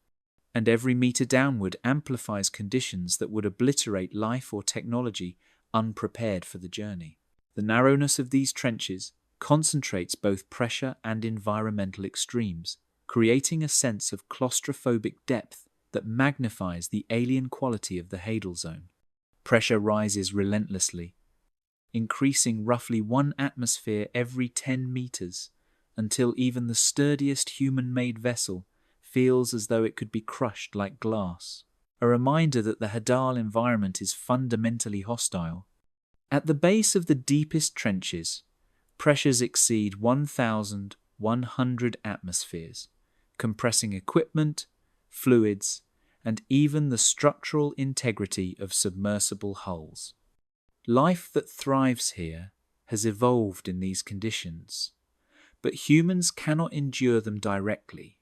and every meter downward amplifies conditions that would obliterate life or technology unprepared for the journey. The narrowness of these trenches concentrates both pressure and environmental extremes, creating a sense of claustrophobic depth that magnifies the alien quality of the Hadal Zone. Pressure rises relentlessly, increasing roughly 1 atmosphere every 10 meters, until even the sturdiest human-made vessel feels as though it could be crushed like glass, a reminder that the Hadal environment is fundamentally hostile. At the base of the deepest trenches, pressures exceed 1,100 atmospheres, compressing equipment, fluids, and even the structural integrity of submersible hulls. Life that thrives here has evolved in these conditions, but humans cannot endure them directly,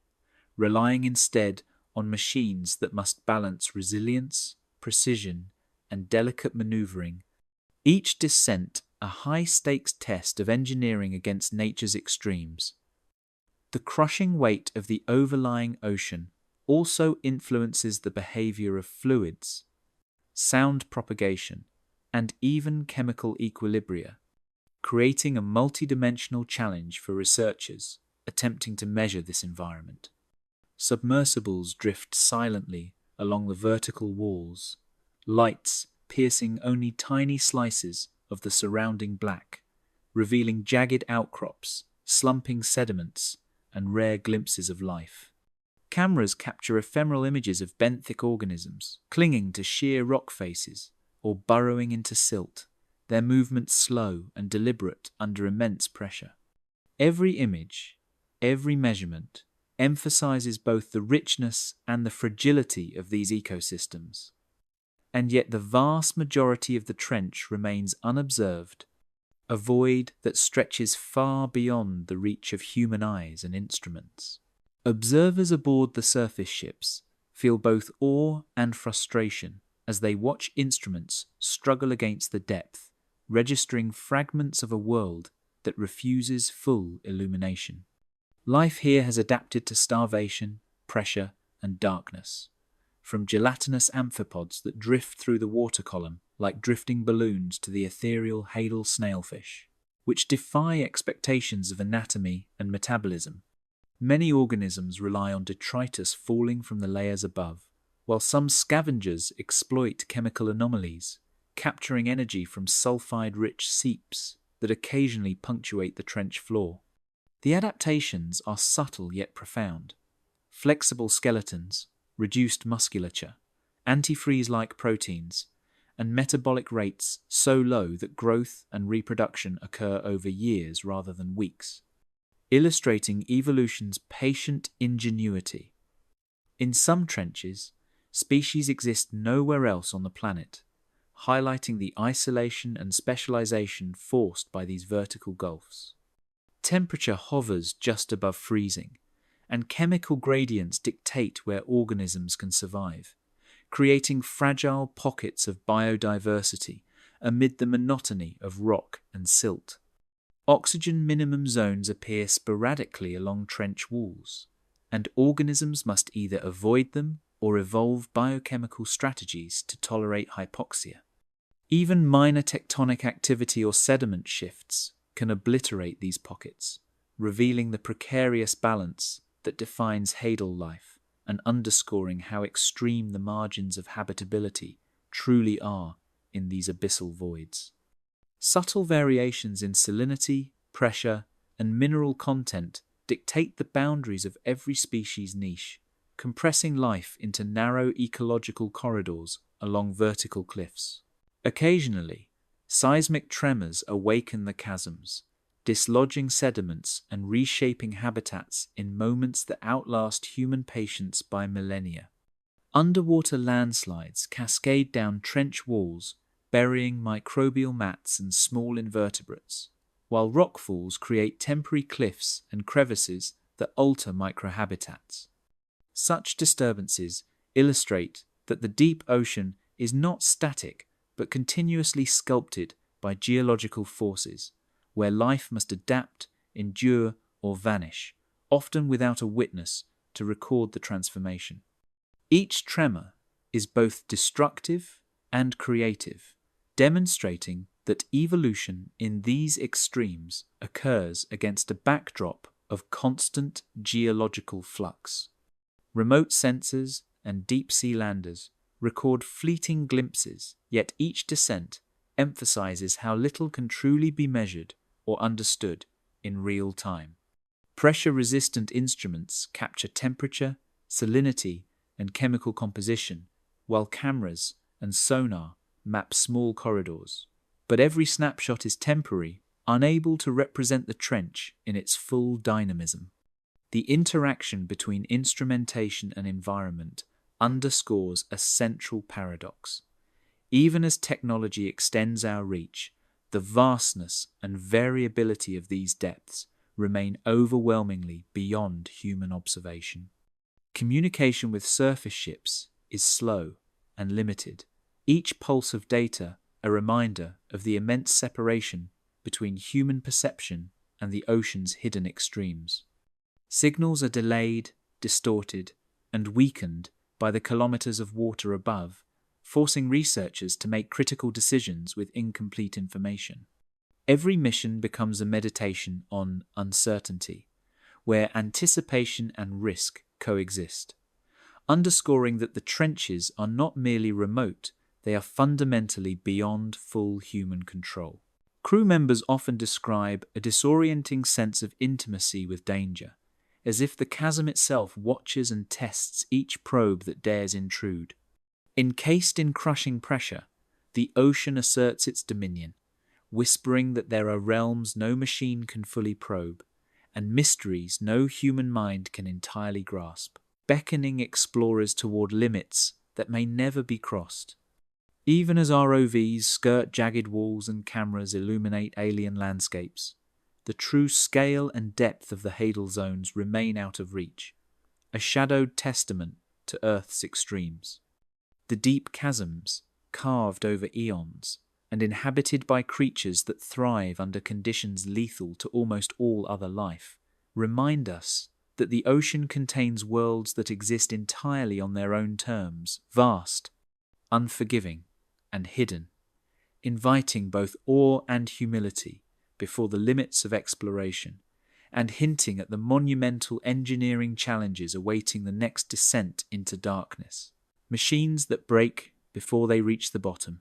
relying instead on machines that must balance resilience, precision, and delicate maneuvering, each descent a high-stakes test of engineering against nature's extremes. The crushing weight of the overlying ocean also influences the behavior of fluids, sound propagation, and even chemical equilibria, creating a multidimensional challenge for researchers attempting to measure this environment. Submersibles drift silently along the vertical walls, lights piercing only tiny slices of the surrounding black, revealing jagged outcrops, slumping sediments, and rare glimpses of life. Cameras capture ephemeral images of benthic organisms clinging to sheer rock faces or burrowing into silt, their movements slow and deliberate under immense pressure. Every image, every measurement, emphasizes both the richness and the fragility of these ecosystems. And yet the vast majority of the trench remains unobserved, a void that stretches far beyond the reach of human eyes and instruments. Observers aboard the surface ships feel both awe and frustration as they watch instruments struggle against the depth, registering fragments of a world that refuses full illumination. Life here has adapted to starvation, pressure, and darkness. From gelatinous amphipods that drift through the water column like drifting balloons to the ethereal Hadal snailfish, which defy expectations of anatomy and metabolism. Many organisms rely on detritus falling from the layers above, while some scavengers exploit chemical anomalies, capturing energy from sulfide-rich seeps that occasionally punctuate the trench floor. The adaptations are subtle yet profound. Flexible skeletons, reduced musculature, antifreeze-like proteins, and metabolic rates so low that growth and reproduction occur over years rather than weeks, illustrating evolution's patient ingenuity. In some trenches, species exist nowhere else on the planet, highlighting the isolation and specialization forced by these vertical gulfs. Temperature hovers just above freezing, and chemical gradients dictate where organisms can survive, creating fragile pockets of biodiversity amid the monotony of rock and silt. Oxygen minimum zones appear sporadically along trench walls, and organisms must either avoid them or evolve biochemical strategies to tolerate hypoxia. Even minor tectonic activity or sediment shifts can obliterate these pockets, revealing the precarious balance that defines hadal life and underscoring how extreme the margins of habitability truly are in these abyssal voids. Subtle variations in salinity, pressure, and mineral content dictate the boundaries of every species niche, compressing life into narrow ecological corridors along vertical cliffs. Occasionally, seismic tremors awaken the chasms, dislodging sediments and reshaping habitats in moments that outlast human patience by millennia. Underwater landslides cascade down trench walls, burying microbial mats and small invertebrates, while rockfalls create temporary cliffs and crevices that alter microhabitats. Such disturbances illustrate that the deep ocean is not static but continuously sculpted by geological forces, where life must adapt, endure, or vanish, often without a witness to record the transformation. Each tremor is both destructive and creative, demonstrating that evolution in these extremes occurs against a backdrop of constant geological flux. Remote sensors and deep-sea landers record fleeting glimpses, yet each descent emphasizes how little can truly be measured or understood in real time. Pressure-resistant instruments capture temperature, salinity, and chemical composition, while cameras and sonar map small corridors. But every snapshot is temporary, unable to represent the trench in its full dynamism. The interaction between instrumentation and environment underscores a central paradox. Even as technology extends our reach, the vastness and variability of these depths remain overwhelmingly beyond human observation. Communication with surface ships is slow and limited, each pulse of data a reminder of the immense separation between human perception and the ocean's hidden extremes. Signals are delayed, distorted, and weakened by the kilometers of water above, forcing researchers to make critical decisions with incomplete information. Every mission becomes a meditation on uncertainty, where anticipation and risk coexist, underscoring that the trenches are not merely remote, they are fundamentally beyond full human control. Crew members often describe a disorienting sense of intimacy with danger, as if the chasm itself watches and tests each probe that dares intrude. Encased in crushing pressure, the ocean asserts its dominion, whispering that there are realms no machine can fully probe, and mysteries no human mind can entirely grasp, beckoning explorers toward limits that may never be crossed. Even as ROVs skirt jagged walls and cameras illuminate alien landscapes, the true scale and depth of the hadal zones remain out of reach, a shadowed testament to Earth's extremes. The deep chasms, carved over eons, and inhabited by creatures that thrive under conditions lethal to almost all other life, remind us that the ocean contains worlds that exist entirely on their own terms, vast, unforgiving, and hidden, inviting both awe and humility before the limits of exploration, and hinting at the monumental engineering challenges awaiting the next descent into darkness. Machines that break before they reach the bottom.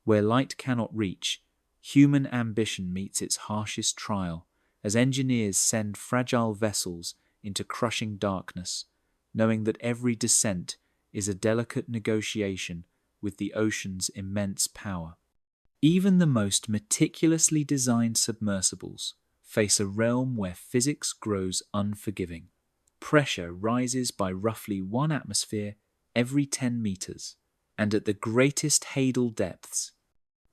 Where light cannot reach, human ambition meets its harshest trial as engineers send fragile vessels into crushing darkness, knowing that every descent is a delicate negotiation with the ocean's immense power. Even the most meticulously designed submersibles face a realm where physics grows unforgiving. Pressure rises by roughly 1 atmosphere every 10 meters, and at the greatest hadal depths,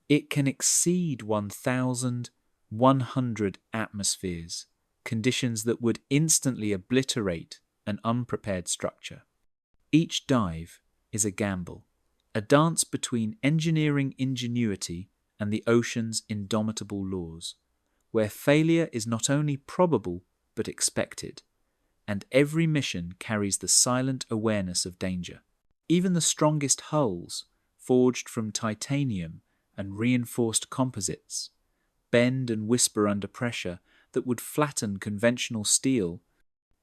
it can exceed 1,100 atmospheres, conditions that would instantly obliterate an unprepared structure. Each dive is a gamble, a dance between engineering ingenuity and the ocean's indomitable laws, where failure is not only probable but expected, and every mission carries the silent awareness of danger. Even the strongest hulls, forged from titanium and reinforced composites, bend and whisper under pressure that would flatten conventional steel,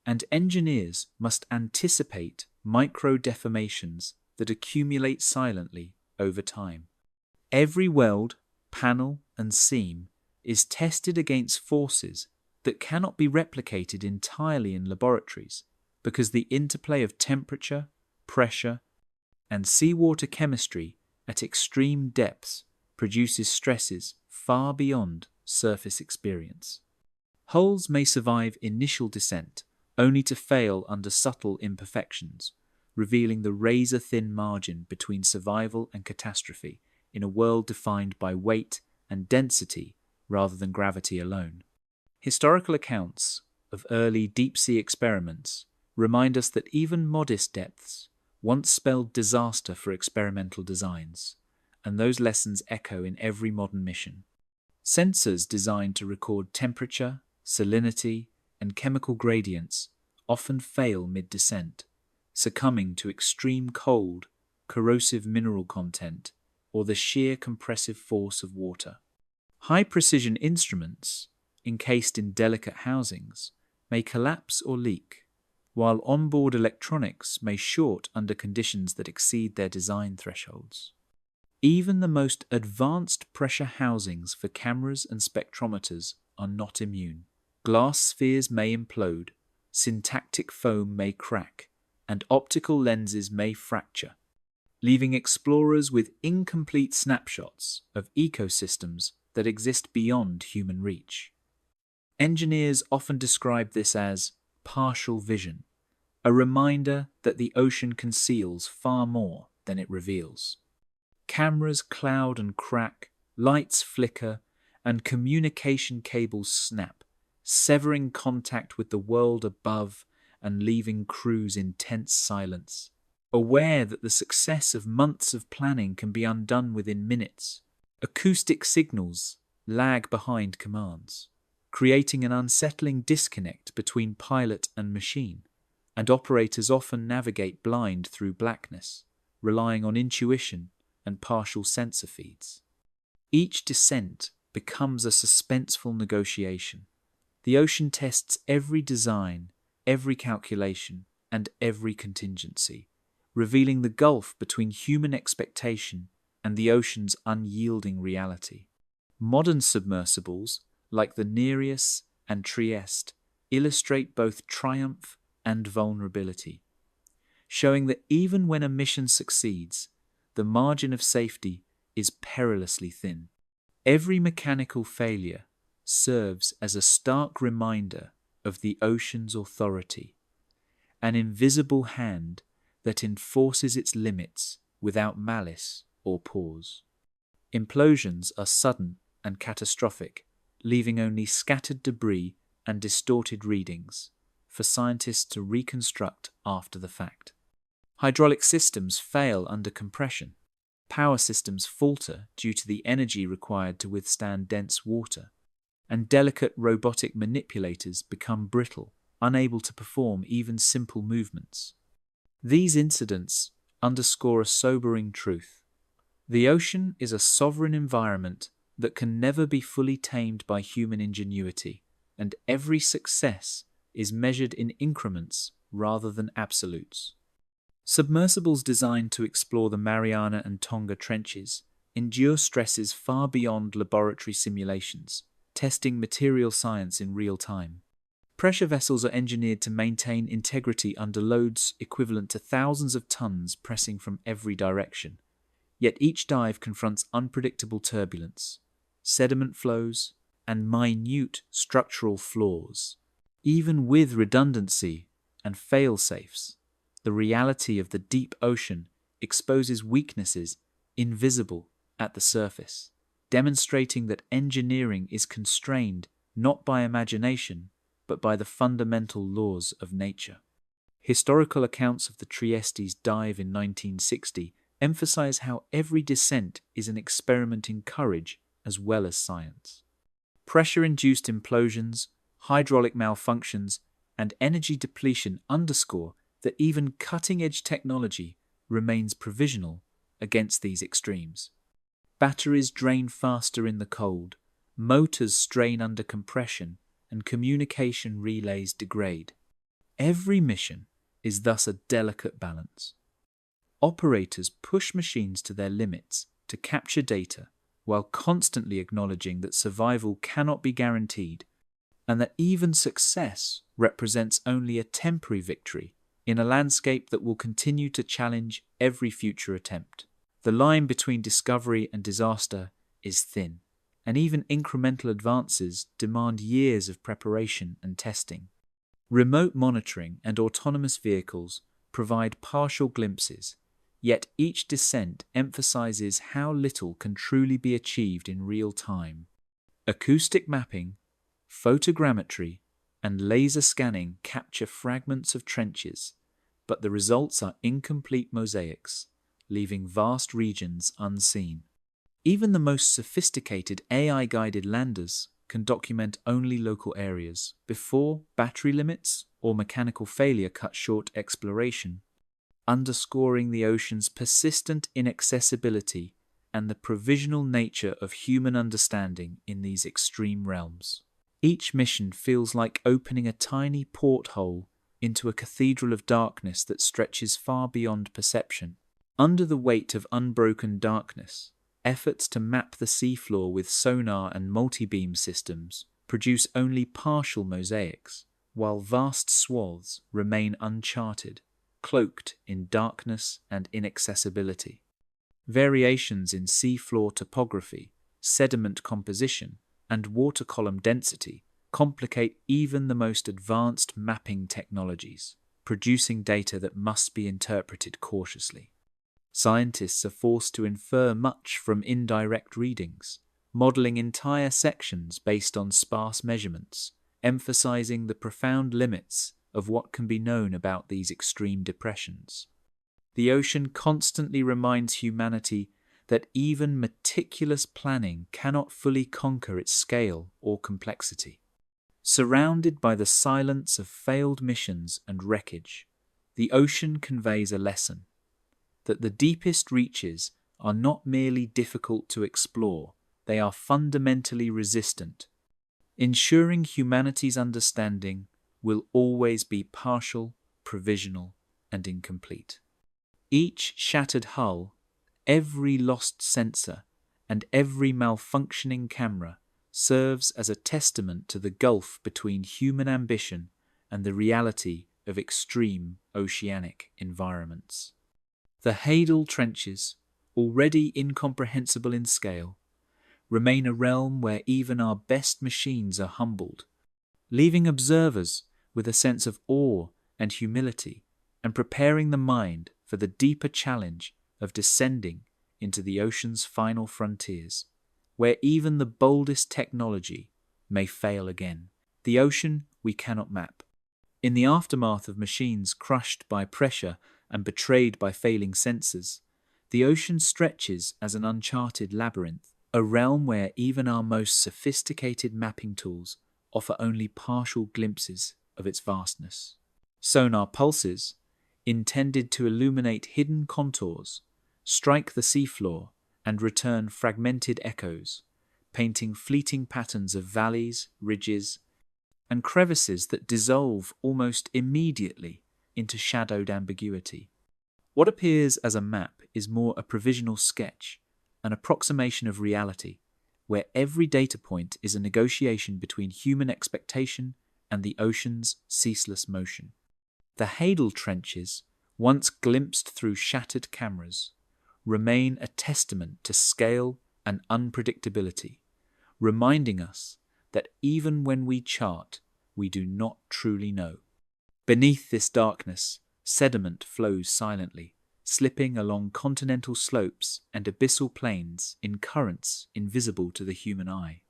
and engineers must anticipate micro-deformations that accumulate silently over time. Every weld, panel, and seam is tested against forces that cannot be replicated entirely in laboratories because the interplay of temperature, pressure, and seawater chemistry at extreme depths produces stresses far beyond surface experience. Hulls may survive initial descent only to fail under subtle imperfections, revealing the razor-thin margin between survival and catastrophe in a world defined by weight and density rather than gravity alone. Historical accounts of early deep-sea experiments remind us that even modest depths once spelled disaster for experimental designs, and those lessons echo in every modern mission. Sensors designed to record temperature, salinity, and chemical gradients often fail mid-descent, succumbing to extreme cold, corrosive mineral content, or the sheer compressive force of water. High-precision instruments, encased in delicate housings, may collapse or leak, while onboard electronics may short under conditions that exceed their design thresholds. Even the most advanced pressure housings for cameras and spectrometers are not immune. Glass spheres may implode, syntactic foam may crack, and optical lenses may fracture, leaving explorers with incomplete snapshots of ecosystems that exist beyond human reach. Engineers often describe this as partial vision, a reminder that the ocean conceals far more than it reveals. Cameras cloud and crack, lights flicker, and communication cables snap, severing contact with the world above and leaving crews in tense silence, aware that the success of months of planning can be undone within minutes. Acoustic signals lag behind commands, creating an unsettling disconnect between pilot and machine, and operators often navigate blind through blackness, relying on intuition and partial sensor feeds. Each descent becomes a suspenseful negotiation. The ocean tests every design, every calculation, and every contingency, revealing the gulf between human expectation and the ocean's unyielding reality. Modern submersibles, like the Nereus and Trieste, illustrate both triumph and vulnerability, showing that even when a mission succeeds, the margin of safety is perilously thin. Every mechanical failure serves as a stark reminder of the ocean's authority, an invisible hand that enforces its limits without malice or pause. Implosions are sudden and catastrophic, leaving only scattered debris and distorted readings for scientists to reconstruct after the fact. Hydraulic systems fail under compression. Power systems falter due to the energy required to withstand dense water, and delicate robotic manipulators become brittle, unable to perform even simple movements. These incidents underscore a sobering truth. The ocean is a sovereign environment that can never be fully tamed by human ingenuity, and every success is measured in increments rather than absolutes. Submersibles designed to explore the Mariana and Tonga trenches endure stresses far beyond laboratory simulations, testing material science in real time. Pressure vessels are engineered to maintain integrity under loads equivalent to thousands of tons pressing from every direction. Yet each dive confronts unpredictable turbulence, sediment flows, and minute structural flaws. Even with redundancy and fail-safes, the reality of the deep ocean exposes weaknesses invisible at the surface, demonstrating that engineering is constrained not by imagination, but by the fundamental laws of nature. Historical accounts of the Trieste's dive in 1960 emphasize how every descent is an experiment in courage as well as science. Pressure-induced implosions, hydraulic malfunctions, and energy depletion underscore that even cutting-edge technology remains provisional against these extremes. Batteries drain faster in the cold, motors strain under compression, and communication relays degrade. Every mission is thus a delicate balance. Operators push machines to their limits to capture data while constantly acknowledging that survival cannot be guaranteed and that even success represents only a temporary victory in a landscape that will continue to challenge every future attempt. The line between discovery and disaster is thin, and even incremental advances demand years of preparation and testing. Remote monitoring and autonomous vehicles provide partial glimpses, yet each descent emphasizes how little can truly be achieved in real time. Acoustic mapping, photogrammetry, and laser scanning capture fragments of trenches, but the results are incomplete mosaics, leaving vast regions unseen. Even the most sophisticated AI-guided landers can document only local areas before battery limits or mechanical failure cut short exploration, underscoring the ocean's persistent inaccessibility and the provisional nature of human understanding in these extreme realms. Each mission feels like opening a tiny porthole into a cathedral of darkness that stretches far beyond perception. Under the weight of unbroken darkness, efforts to map the seafloor with sonar and multi-beam systems produce only partial mosaics, while vast swaths remain uncharted, cloaked in darkness and inaccessibility. Variations in seafloor topography, sediment composition, and water column density complicate even the most advanced mapping technologies, producing data that must be interpreted cautiously. Scientists are forced to infer much from indirect readings, modeling entire sections based on sparse measurements, emphasizing the profound limits of what can be known about these extreme depressions. The ocean constantly reminds humanity that even meticulous planning cannot fully conquer its scale or complexity. Surrounded by the silence of failed missions and wreckage, the ocean conveys a lesson that the deepest reaches are not merely difficult to explore, they are fundamentally resistant, ensuring humanity's understanding will always be partial, provisional, and incomplete. Each shattered hull, every lost sensor, and every malfunctioning camera serves as a testament to the gulf between human ambition and the reality of extreme oceanic environments. The Hadal trenches, already incomprehensible in scale, remain a realm where even our best machines are humbled, leaving observers with a sense of awe and humility and preparing the mind for the deeper challenge of descending into the ocean's final frontiers, where even the boldest technology may fail again. The ocean we cannot map. In the aftermath of machines crushed by pressure and betrayed by failing sensors, the ocean stretches as an uncharted labyrinth, a realm where even our most sophisticated mapping tools offer only partial glimpses of its vastness. Sonar pulses, intended to illuminate hidden contours, strike the seafloor and return fragmented echoes, painting fleeting patterns of valleys, ridges, and crevices that dissolve almost immediately into shadowed ambiguity. What appears as a map is more a provisional sketch, an approximation of reality, where every data point is a negotiation between human expectation and the ocean's ceaseless motion. The Hadal trenches, once glimpsed through shattered cameras, remain a testament to scale and unpredictability, reminding us that even when we chart, we do not truly know. Beneath this darkness, sediment flows silently, slipping along continental slopes and abyssal plains in currents invisible to the human eye.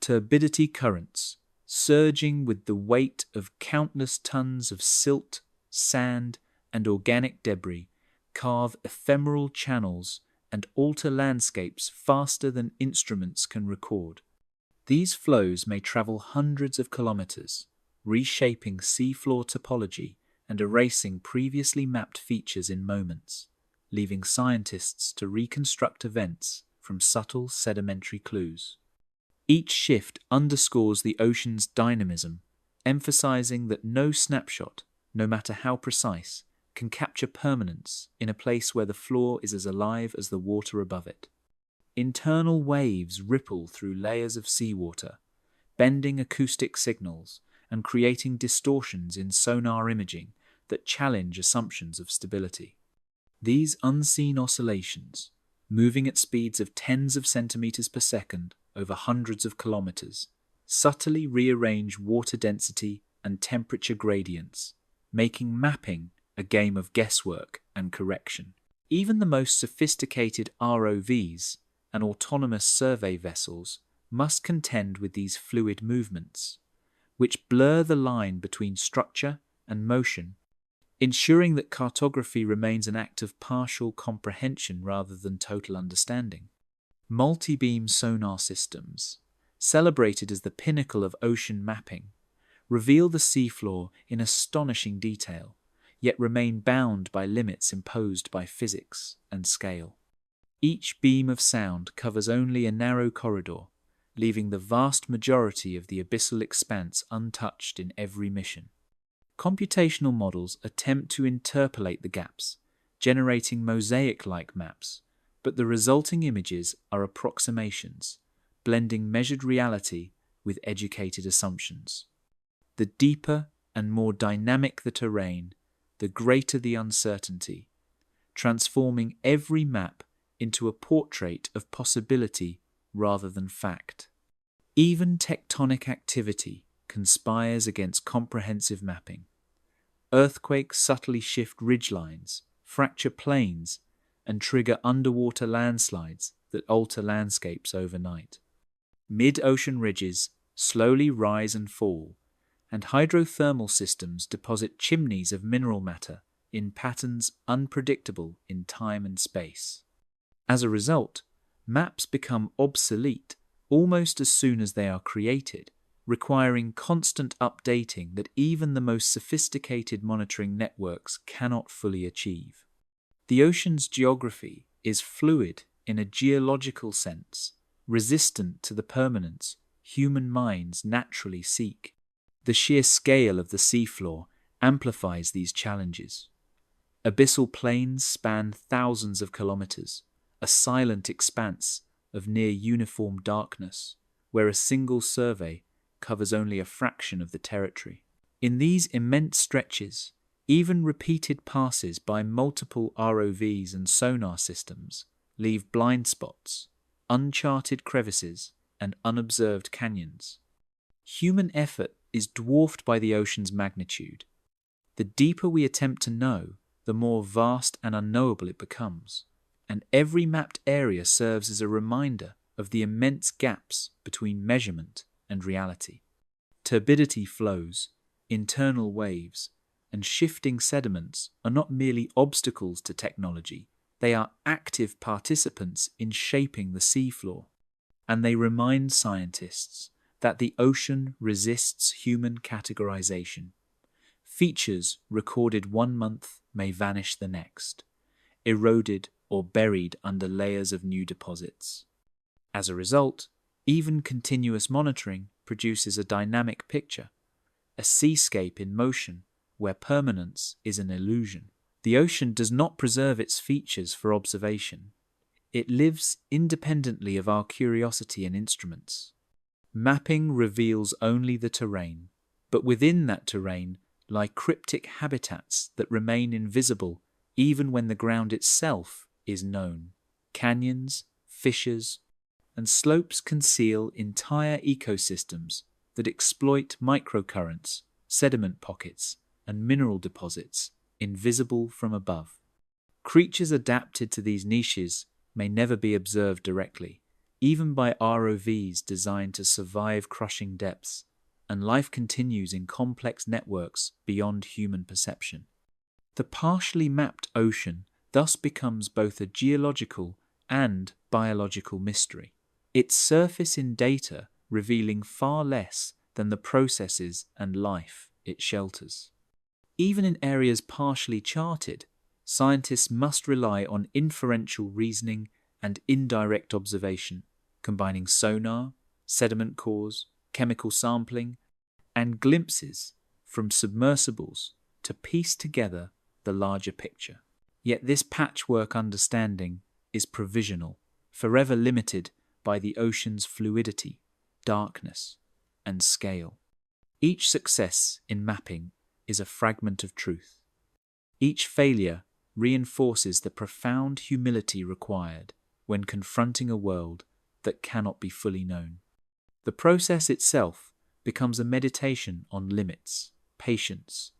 Turbidity currents, surging with the weight of countless tons of silt, sand, and organic debris, carve ephemeral channels and alter landscapes faster than instruments can record. These flows may travel hundreds of kilometers, reshaping seafloor topology and erasing previously mapped features in moments, leaving scientists to reconstruct events from subtle sedimentary clues. Each shift underscores the ocean's dynamism, emphasizing that no snapshot, no matter how precise, can capture permanence in a place where the floor is as alive as the water above it. Internal waves ripple through layers of seawater, bending acoustic signals and creating distortions in sonar imaging that challenge assumptions of stability. These unseen oscillations, moving at speeds of tens of centimeters per second over hundreds of kilometers, subtly rearrange water density and temperature gradients, making mapping a game of guesswork and correction. Even the most sophisticated ROVs and autonomous survey vessels must contend with these fluid movements, which blur the line between structure and motion, ensuring that cartography remains an act of partial comprehension rather than total understanding. Multi-beam sonar systems, celebrated as the pinnacle of ocean mapping, reveal the seafloor in astonishing detail, yet remain bound by limits imposed by physics and scale. Each beam of sound covers only a narrow corridor, leaving the vast majority of the abyssal expanse untouched in every mission. Computational models attempt to interpolate the gaps, generating mosaic-like maps, but the resulting images are approximations, blending measured reality with educated assumptions. The deeper and more dynamic the terrain, the greater the uncertainty, transforming every map into a portrait of possibility rather than fact. Even tectonic activity conspires against comprehensive mapping. Earthquakes subtly shift ridgelines, fracture plains, and trigger underwater landslides that alter landscapes overnight. Mid-ocean ridges slowly rise and fall, and hydrothermal systems deposit chimneys of mineral matter in patterns unpredictable in time and space. As a result, maps become obsolete almost as soon as they are created, requiring constant updating that even the most sophisticated monitoring networks cannot fully achieve. The ocean's geography is fluid in a geological sense, resistant to the permanence human minds naturally seek. The sheer scale of the seafloor amplifies these challenges. Abyssal plains span thousands of kilometers, a silent expanse of near uniform darkness, where a single survey covers only a fraction of the territory. In these immense stretches, even repeated passes by multiple ROVs and sonar systems leave blind spots, uncharted crevices, and unobserved canyons. Human effort is dwarfed by the ocean's magnitude. The deeper we attempt to know, the more vast and unknowable it becomes, and every mapped area serves as a reminder of the immense gaps between measurement and reality. Turbidity flows, internal waves, and shifting sediments are not merely obstacles to technology, they are active participants in shaping the seafloor. And they remind scientists that the ocean resists human categorization. Features recorded one month may vanish the next, eroded or buried under layers of new deposits. As a result, even continuous monitoring produces a dynamic picture, a seascape in motion where permanence is an illusion. The ocean does not preserve its features for observation. It lives independently of our curiosity and instruments. Mapping reveals only the terrain, but within that terrain lie cryptic habitats that remain invisible even when the ground itself is known. Canyons, fissures, and slopes conceal entire ecosystems that exploit microcurrents, sediment pockets, and mineral deposits invisible from above. Creatures adapted to these niches may never be observed directly, even by ROVs designed to survive crushing depths, and life continues in complex networks beyond human perception. The partially mapped ocean thus becomes both a geological and biological mystery, its surface in data revealing far less than the processes and life it shelters. Even in areas partially charted, scientists must rely on inferential reasoning and indirect observation, combining sonar, sediment cores, chemical sampling, and glimpses from submersibles to piece together the larger picture. Yet this patchwork understanding is provisional, forever limited by the ocean's fluidity, darkness, and scale. Each success in mapping is a fragment of truth. Each failure reinforces the profound humility required when confronting a world that cannot be fully known. The process itself becomes a meditation on limits, patience,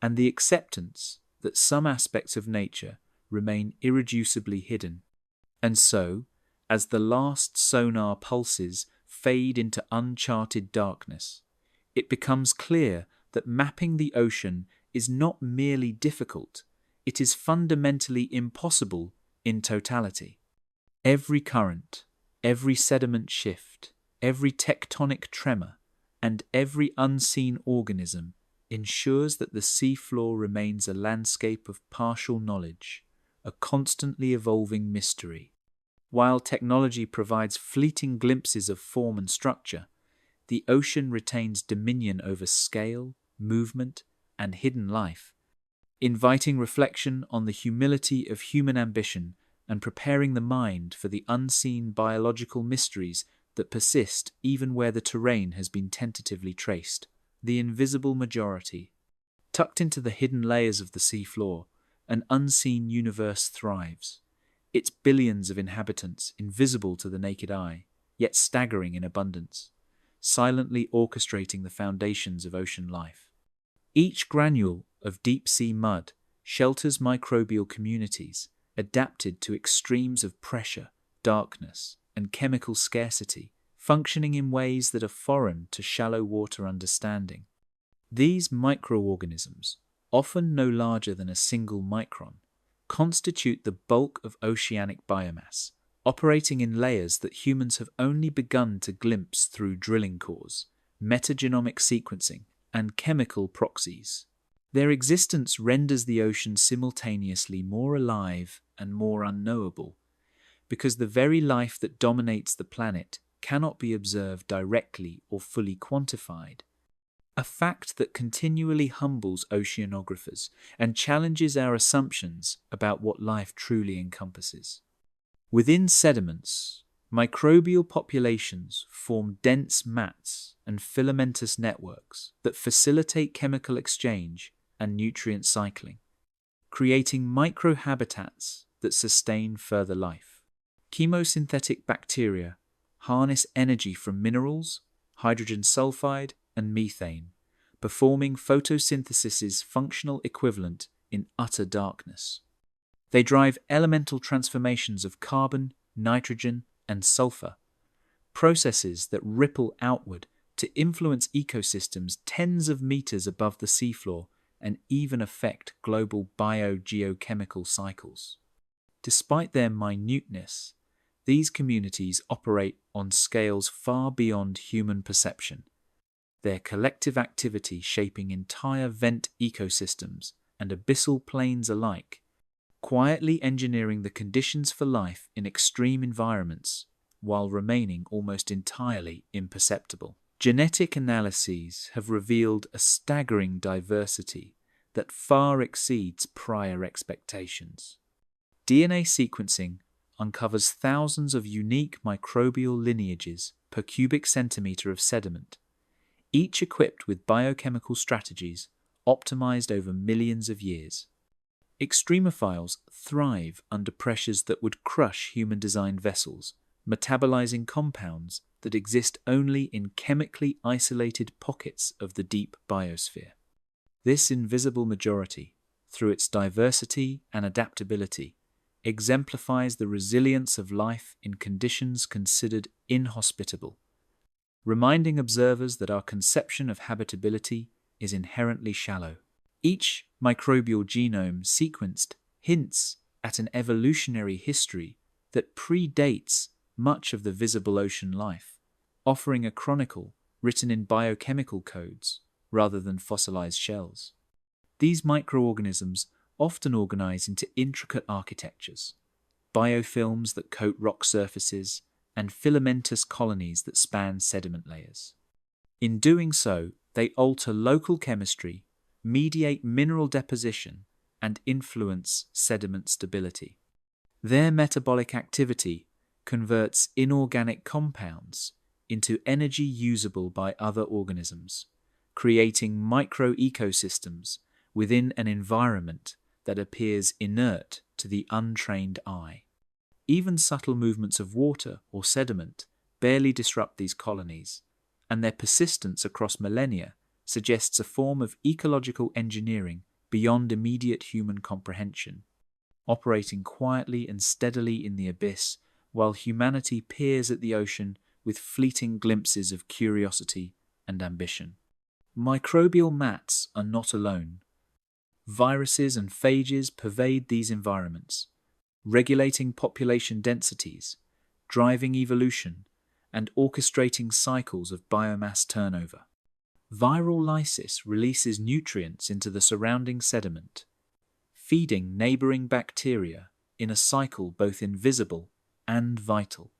and the acceptance that some aspects of nature remain irreducibly hidden. And so, as the last sonar pulses fade into uncharted darkness, it becomes clear that mapping the ocean is not merely difficult, it is fundamentally impossible in totality. Every current, every sediment shift, every tectonic tremor, and every unseen organism ensures that the seafloor remains a landscape of partial knowledge, a constantly evolving mystery. While technology provides fleeting glimpses of form and structure, the ocean retains dominion over scale, movement, and hidden life, inviting reflection on the humility of human ambition and preparing the mind for the unseen biological mysteries that persist even where the terrain has been tentatively traced. The invisible majority. Tucked into the hidden layers of the seafloor, an unseen universe thrives. Its billions of inhabitants invisible to the naked eye, yet staggering in abundance, silently orchestrating the foundations of ocean life. Each granule of deep-sea mud shelters microbial communities adapted to extremes of pressure, darkness, and chemical scarcity, functioning in ways that are foreign to shallow water understanding. These microorganisms, often no larger than a single micron, constitute the bulk of oceanic biomass, operating in layers that humans have only begun to glimpse through drilling cores, metagenomic sequencing, and chemical proxies. Their existence renders the ocean simultaneously more alive and more unknowable, because the very life that dominates the planet cannot be observed directly or fully quantified, a fact that continually humbles oceanographers and challenges our assumptions about what life truly encompasses. Within sediments, microbial populations form dense mats and filamentous networks that facilitate chemical exchange and nutrient cycling, creating microhabitats that sustain further life. Chemosynthetic bacteria harness energy from minerals, hydrogen sulfide, and methane, performing photosynthesis's functional equivalent in utter darkness. They drive elemental transformations of carbon, nitrogen, and sulfur, processes that ripple outward to influence ecosystems tens of meters above the seafloor and even affect global biogeochemical cycles. Despite their minuteness, these communities operate on scales far beyond human perception, their collective activity shaping entire vent ecosystems and abyssal plains alike, quietly engineering the conditions for life in extreme environments while remaining almost entirely imperceptible. Genetic analyses have revealed a staggering diversity that far exceeds prior expectations. DNA sequencing uncovers thousands of unique microbial lineages per cubic centimeter of sediment, each equipped with biochemical strategies optimized over millions of years. Extremophiles thrive under pressures that would crush human-designed vessels, metabolizing compounds that exist only in chemically isolated pockets of the deep biosphere. This invisible majority, through its diversity and adaptability, exemplifies the resilience of life in conditions considered inhospitable, reminding observers that our conception of habitability is inherently shallow. Each microbial genome sequenced hints at an evolutionary history that predates much of the visible ocean life, offering a chronicle written in biochemical codes rather than fossilized shells. These microorganisms often organize into intricate architectures, biofilms that coat rock surfaces, and filamentous colonies that span sediment layers. In doing so, they alter local chemistry, mediate mineral deposition, and influence sediment stability. Their metabolic activity converts inorganic compounds into energy usable by other organisms, creating micro-ecosystems within an environment that appears inert to the untrained eye. Even subtle movements of water or sediment barely disrupt these colonies, and their persistence across millennia suggests a form of ecological engineering beyond immediate human comprehension, operating quietly and steadily in the abyss while humanity peers at the ocean with fleeting glimpses of curiosity and ambition. Microbial mats are not alone. Viruses and phages pervade these environments, regulating population densities, driving evolution, and orchestrating cycles of biomass turnover. Viral lysis releases nutrients into the surrounding sediment, feeding neighboring bacteria in a cycle both invisible and vital.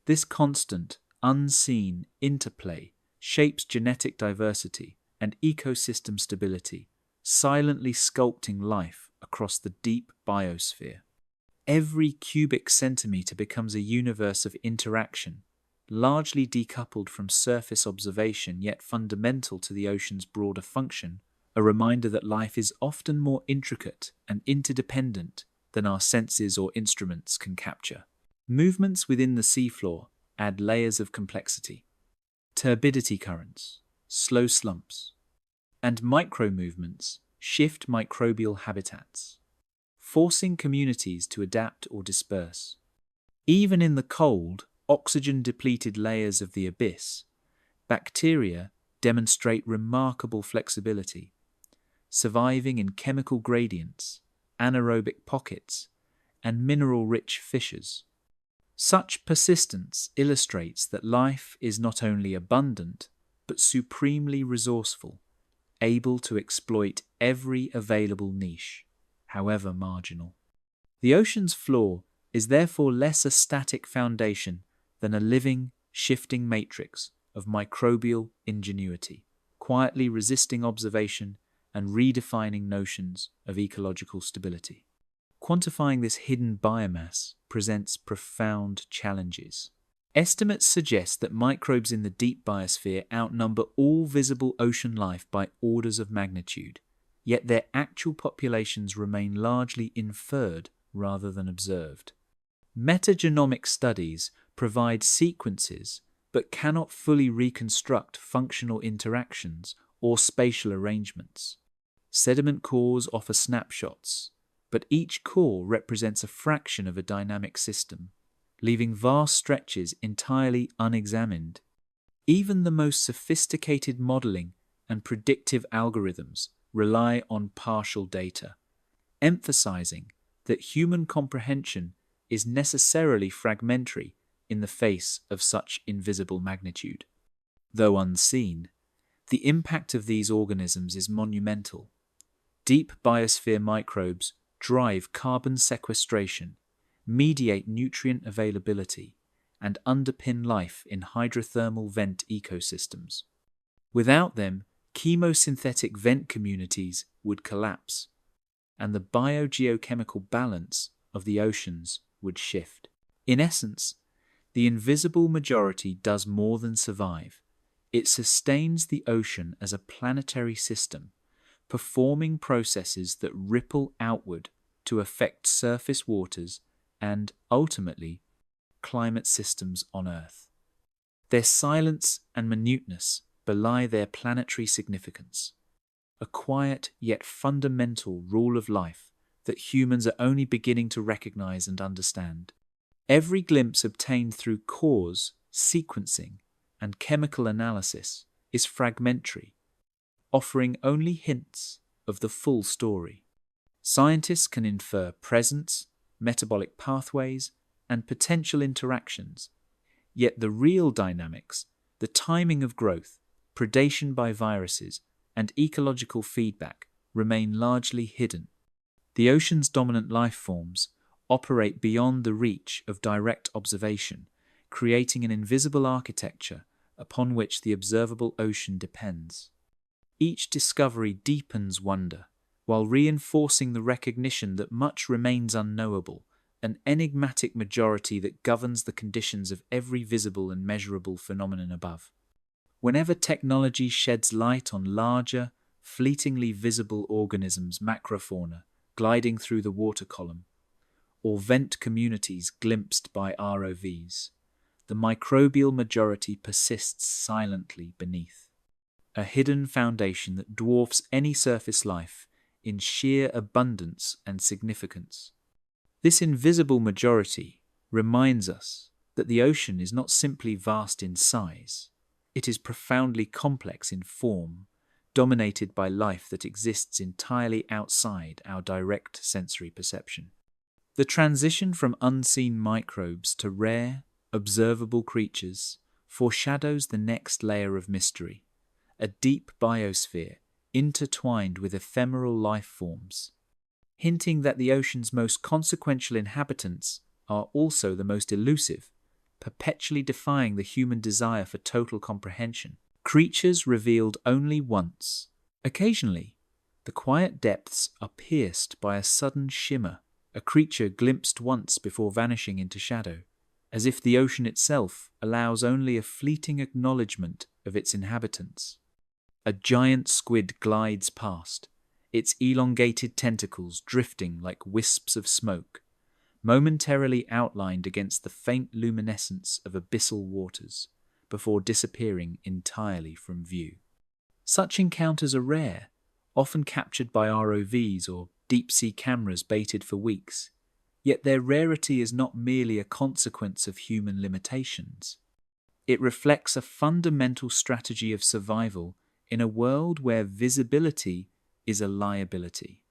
This constant, unseen interplay shapes genetic diversity and ecosystem stability, silently sculpting life across the deep biosphere. Every cubic centimeter becomes a universe of interaction, largely decoupled from surface observation yet fundamental to the ocean's broader function, a reminder that life is often more intricate and interdependent than our senses or instruments can capture. Movements within the seafloor add layers of complexity. Turbidity currents, slow slumps, and micro-movements shift microbial habitats, forcing communities to adapt or disperse. Even in the cold, oxygen-depleted layers of the abyss, bacteria demonstrate remarkable flexibility, surviving in chemical gradients, anaerobic pockets, and mineral-rich fissures. Such persistence illustrates that life is not only abundant, but supremely resourceful, able to exploit every available niche, however marginal. The ocean's floor is therefore less a static foundation than a living, shifting matrix of microbial ingenuity, quietly resisting observation and redefining notions of ecological stability. Quantifying this hidden biomass presents profound challenges. Estimates suggest that microbes in the deep biosphere outnumber all visible ocean life by orders of magnitude, yet their actual populations remain largely inferred rather than observed. Metagenomic studies provide sequences but cannot fully reconstruct functional interactions or spatial arrangements. Sediment cores offer snapshots, but each core represents a fraction of a dynamic system, leaving vast stretches entirely unexamined. Even the most sophisticated modeling and predictive algorithms rely on partial data, emphasizing that human comprehension is necessarily fragmentary in the face of such invisible magnitude. Though unseen, the impact of these organisms is monumental. Deep biosphere microbes drive carbon sequestration, mediate nutrient availability, and underpin life in hydrothermal vent ecosystems. Without them, chemosynthetic vent communities would collapse, and the biogeochemical balance of the oceans would shift. In essence, the invisible majority does more than survive. It sustains the ocean as a planetary system, performing processes that ripple outward to affect surface waters and, ultimately, climate systems on Earth. Their silence and minuteness belie their planetary significance, a quiet yet fundamental rule of life that humans are only beginning to recognize and understand. Every glimpse obtained through cause, sequencing, and chemical analysis is fragmentary, offering only hints of the full story. Scientists can infer presence, metabolic pathways, and potential interactions, yet the real dynamics, the timing of growth, predation by viruses, and ecological feedback remain largely hidden. The ocean's dominant life forms operate beyond the reach of direct observation, creating an invisible architecture upon which the observable ocean depends. Each discovery deepens wonder, while reinforcing the recognition that much remains unknowable, an enigmatic majority that governs the conditions of every visible and measurable phenomenon above. Whenever technology sheds light on larger, fleetingly visible organisms, macrofauna, gliding through the water column, or vent communities glimpsed by ROVs, the microbial majority persists silently beneath, a hidden foundation that dwarfs any surface life in sheer abundance and significance. This invisible majority reminds us that the ocean is not simply vast in size, it is profoundly complex in form, dominated by life that exists entirely outside our direct sensory perception. The transition from unseen microbes to rare, observable creatures foreshadows the next layer of mystery, a deep biosphere intertwined with ephemeral life forms, hinting that the ocean's most consequential inhabitants are also the most elusive, perpetually defying the human desire for total comprehension. Creatures revealed only once. Occasionally, the quiet depths are pierced by a sudden shimmer, a creature glimpsed once before vanishing into shadow, as if the ocean itself allows only a fleeting acknowledgement of its inhabitants. A giant squid glides past, its elongated tentacles drifting like wisps of smoke, momentarily outlined against the faint luminescence of abyssal waters, before disappearing entirely from view. Such encounters are rare, often captured by ROVs or deep-sea cameras baited for weeks, yet their rarity is not merely a consequence of human limitations. It reflects a fundamental strategy of survival in a world where visibility is a liability.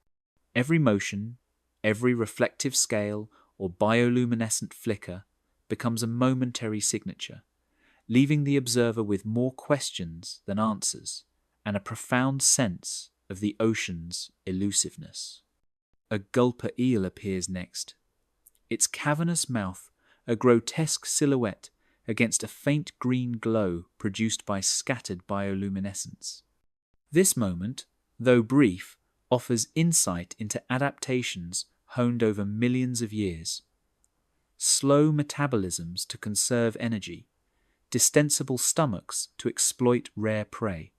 Every motion, every reflective scale or bioluminescent flicker becomes a momentary signature, leaving the observer with more questions than answers and a profound sense of the ocean's elusiveness. A gulper eel appears next, its cavernous mouth a grotesque silhouette against a faint green glow produced by scattered bioluminescence. This moment, though brief, offers insight into adaptations honed over millions of years. Slow metabolisms to conserve energy, distensible stomachs to exploit rare prey,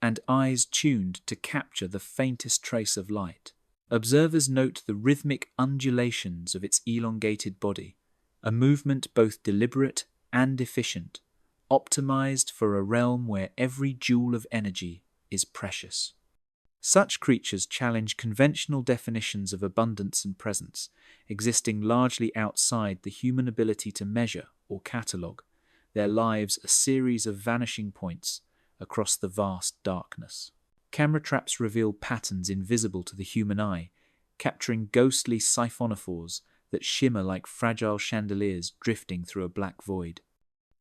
and eyes tuned to capture the faintest trace of light. Observers note the rhythmic undulations of its elongated body, a movement both deliberate and efficient, optimized for a realm where every joule of energy is precious. Such creatures challenge conventional definitions of abundance and presence, existing largely outside the human ability to measure or catalogue, their lives a series of vanishing points across the vast darkness. Camera traps reveal patterns invisible to the human eye, capturing ghostly siphonophores that shimmer like fragile chandeliers drifting through a black void.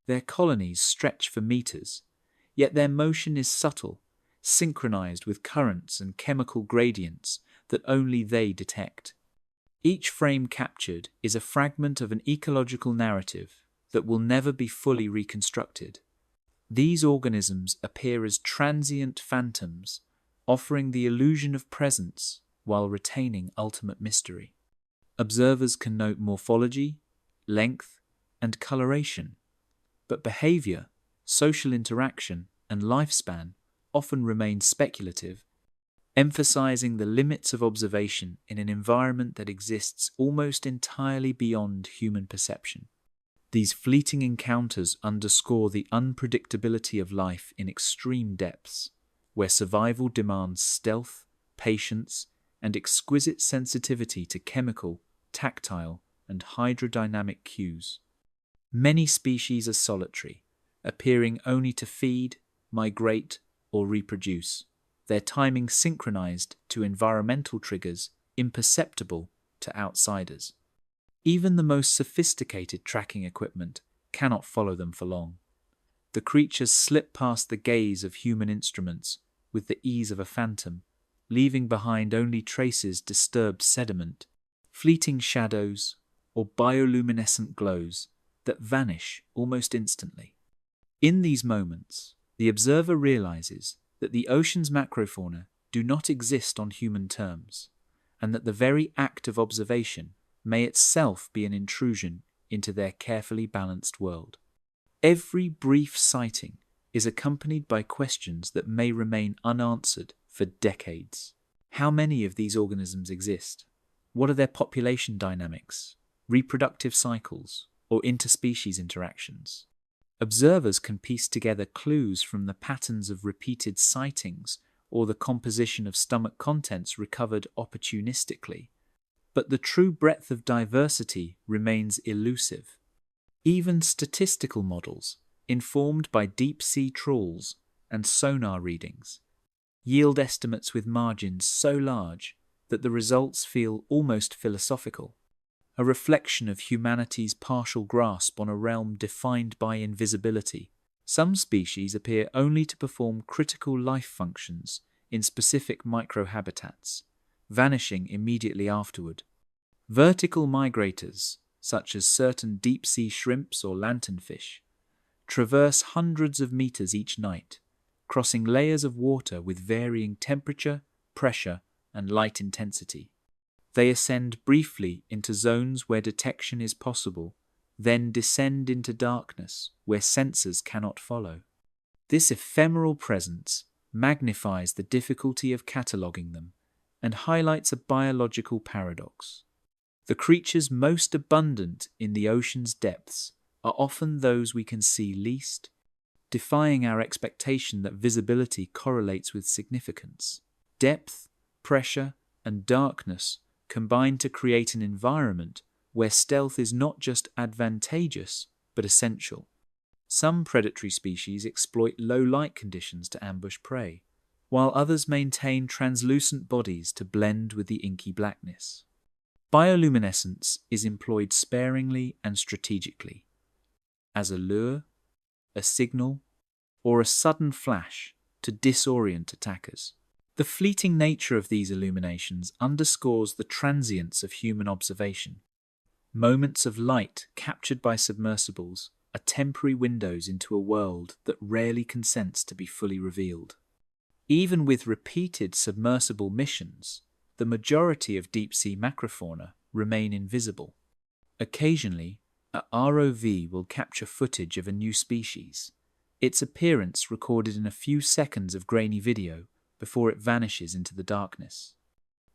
Their colonies stretch for meters, yet their motion is subtle, synchronized with currents and chemical gradients that only they detect. Each frame captured is a fragment of an ecological narrative, that will never be fully reconstructed. These organisms appear as transient phantoms, offering the illusion of presence while retaining ultimate mystery. Observers can note morphology, length, and coloration, but behavior, social interaction, and lifespan often remain speculative, emphasizing the limits of observation in an environment that exists almost entirely beyond human perception. These fleeting encounters underscore the unpredictability of life in extreme depths, where survival demands stealth, patience, and exquisite sensitivity to chemical, tactile, and hydrodynamic cues. Many species are solitary, appearing only to feed, migrate, or reproduce, their timing synchronized to environmental triggers imperceptible to outsiders. Even the most sophisticated tracking equipment cannot follow them for long. The creatures slip past the gaze of human instruments with the ease of a phantom, leaving behind only traces of disturbed sediment, fleeting shadows, or bioluminescent glows that vanish almost instantly. In these moments, the observer realizes that the ocean's macrofauna do not exist on human terms, and that the very act of observation may itself be an intrusion into their carefully balanced world. Every brief sighting is accompanied by questions that may remain unanswered for decades. How many of these organisms exist? What are their population dynamics, reproductive cycles, or interspecies interactions? Observers can piece together clues from the patterns of repeated sightings or the composition of stomach contents recovered opportunistically, but the true breadth of diversity remains elusive. Even statistical models, informed by deep-sea trawls and sonar readings, yield estimates with margins so large that the results feel almost philosophical, a reflection of humanity's partial grasp on a realm defined by invisibility. Some species appear only to perform critical life functions in specific microhabitats, vanishing immediately afterward. Vertical migrators, such as certain deep-sea shrimps or lanternfish, traverse hundreds of meters each night, crossing layers of water with varying temperature, pressure, and light intensity. They ascend briefly into zones where detection is possible, then descend into darkness where sensors cannot follow. This ephemeral presence magnifies the difficulty of cataloguing them and highlights a biological paradox. The creatures most abundant in the ocean's depths are often those we can see least, defying our expectation that visibility correlates with significance. Depth, pressure, and darkness combine to create an environment where stealth is not just advantageous, but essential. Some predatory species exploit low light conditions to ambush prey, while others maintain translucent bodies to blend with the inky blackness. Bioluminescence is employed sparingly and strategically, as a lure, a signal, or a sudden flash to disorient attackers. The fleeting nature of these illuminations underscores the transience of human observation. Moments of light captured by submersibles are temporary windows into a world that rarely consents to be fully revealed. Even with repeated submersible missions, the majority of deep-sea macrofauna remain invisible. Occasionally, a ROV will capture footage of a new species, its appearance recorded in a few seconds of grainy video before it vanishes into the darkness.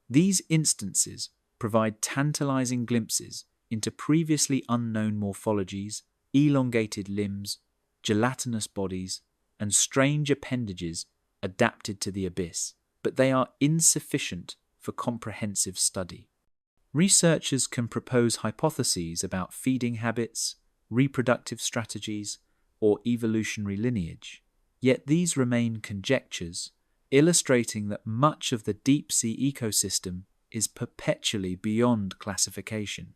These instances provide tantalizing glimpses into previously unknown morphologies, elongated limbs, gelatinous bodies, and strange appendages adapted to the abyss, but they are insufficient for comprehensive study. Researchers can propose hypotheses about feeding habits, reproductive strategies, or evolutionary lineage, yet these remain conjectures, illustrating that much of the deep-sea ecosystem is perpetually beyond classification.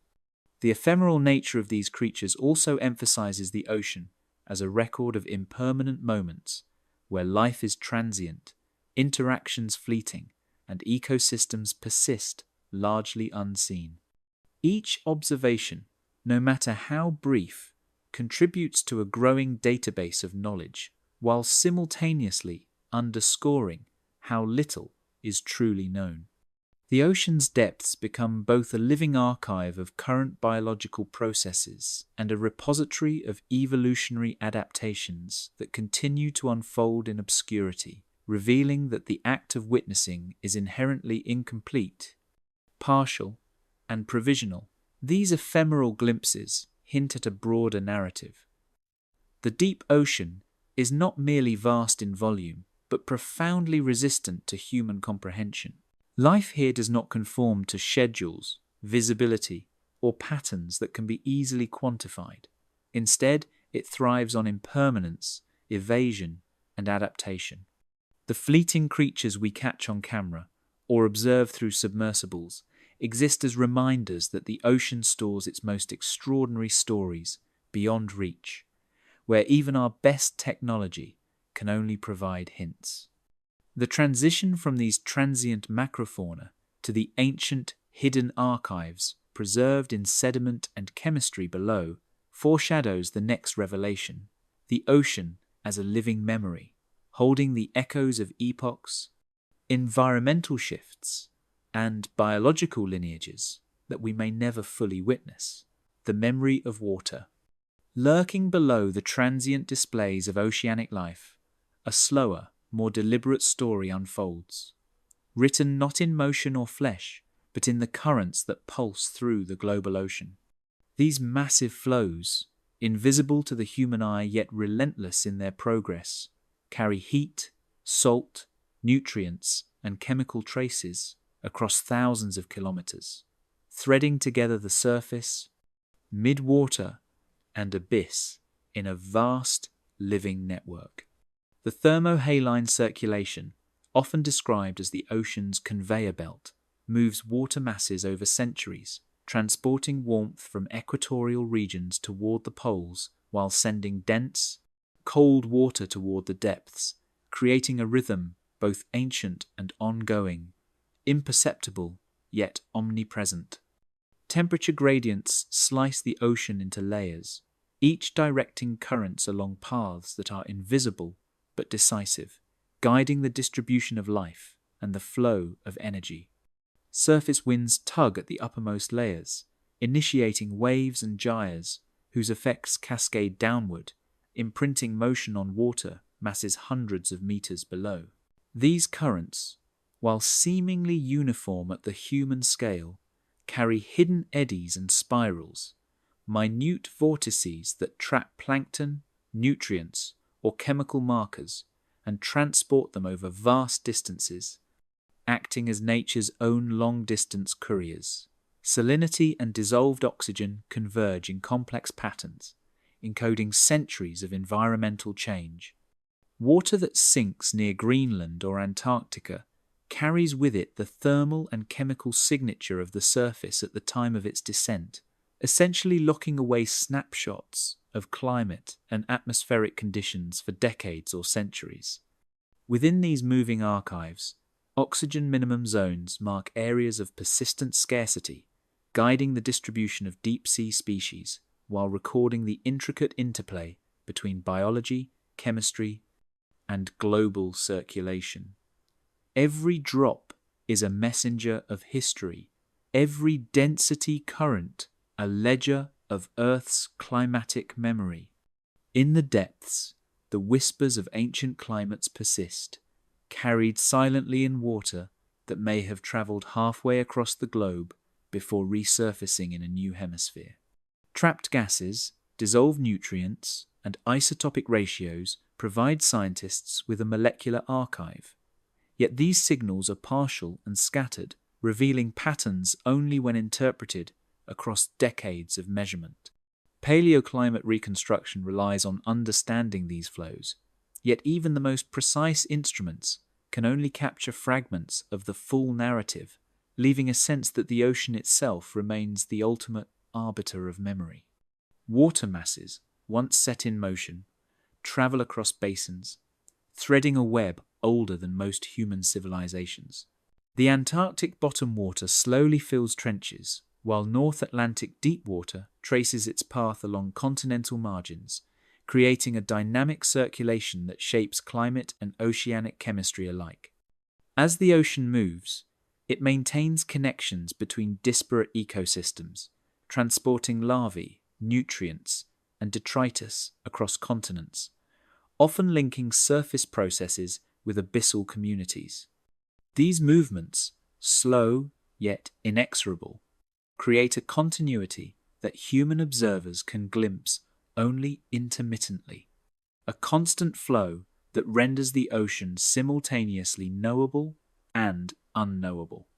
The ephemeral nature of these creatures also emphasizes the ocean as a record of impermanent moments where life is transient, interactions fleeting, and ecosystems persist largely unseen. Each observation, no matter how brief, contributes to a growing database of knowledge, while simultaneously underscoring how little is truly known. The ocean's depths become both a living archive of current biological processes and a repository of evolutionary adaptations that continue to unfold in obscurity, revealing that the act of witnessing is inherently incomplete, partial, and provisional. These ephemeral glimpses hint at a broader narrative. The deep ocean is not merely vast in volume, but profoundly resistant to human comprehension. Life here does not conform to schedules, visibility, or patterns that can be easily quantified. Instead, it thrives on impermanence, evasion, and adaptation. The fleeting creatures we catch on camera or observe through submersibles exist as reminders that the ocean stores its most extraordinary stories beyond reach, where even our best technology can only provide hints. The transition from these transient macrofauna to the ancient, hidden archives preserved in sediment and chemistry below foreshadows the next revelation, the ocean as a living memory, holding the echoes of epochs, environmental shifts, and biological lineages that we may never fully witness. The memory of water. Lurking below the transient displays of oceanic life, a slower, more deliberate story unfolds, written not in motion or flesh, but in the currents that pulse through the global ocean. These massive flows, invisible to the human eye yet relentless in their progress, carry heat, salt, nutrients, and chemical traces across thousands of kilometers, threading together the surface, mid-water, and abyss in a vast living network. The thermohaline circulation, often described as the ocean's conveyor belt, moves water masses over centuries, transporting warmth from equatorial regions toward the poles while sending dense, cold water toward the depths, creating a rhythm both ancient and ongoing, imperceptible yet omnipresent. Temperature gradients slice the ocean into layers, each directing currents along paths that are invisible but decisive, guiding the distribution of life and the flow of energy. Surface winds tug at the uppermost layers, initiating waves and gyres whose effects cascade downward, imprinting motion on water masses hundreds of meters below. These currents, while seemingly uniform at the human scale, carry hidden eddies and spirals, minute vortices that trap plankton, nutrients, or chemical markers and transport them over vast distances, acting as nature's own long-distance couriers. Salinity and dissolved oxygen converge in complex patterns, encoding centuries of environmental change. Water that sinks near Greenland or Antarctica carries with it the thermal and chemical signature of the surface at the time of its descent, essentially locking away snapshots of climate and atmospheric conditions for decades or centuries. Within these moving archives, oxygen minimum zones mark areas of persistent scarcity, guiding the distribution of deep-sea species while recording the intricate interplay between biology, chemistry, and global circulation. Every drop is a messenger of history, every density current a ledger of Earth's climatic memory. In the depths, the whispers of ancient climates persist, carried silently in water that may have travelled halfway across the globe before resurfacing in a new hemisphere. Trapped gases, dissolved nutrients, and isotopic ratios provide scientists with a molecular archive. Yet these signals are partial and scattered, revealing patterns only when interpreted across decades of measurement. Paleoclimate reconstruction relies on understanding these flows, yet even the most precise instruments can only capture fragments of the full narrative, leaving a sense that the ocean itself remains the ultimate arbiter of memory. Water masses, once set in motion, travel across basins, threading a web older than most human civilizations. The Antarctic bottom water slowly fills trenches, while North Atlantic deep water traces its path along continental margins, creating a dynamic circulation that shapes climate and oceanic chemistry alike. As the ocean moves, it maintains connections between disparate ecosystems, transporting larvae, nutrients, and detritus across continents, often linking surface processes with abyssal communities. These movements, slow yet inexorable, create a continuity that human observers can glimpse only intermittently, a constant flow that renders the ocean simultaneously knowable and unknowable.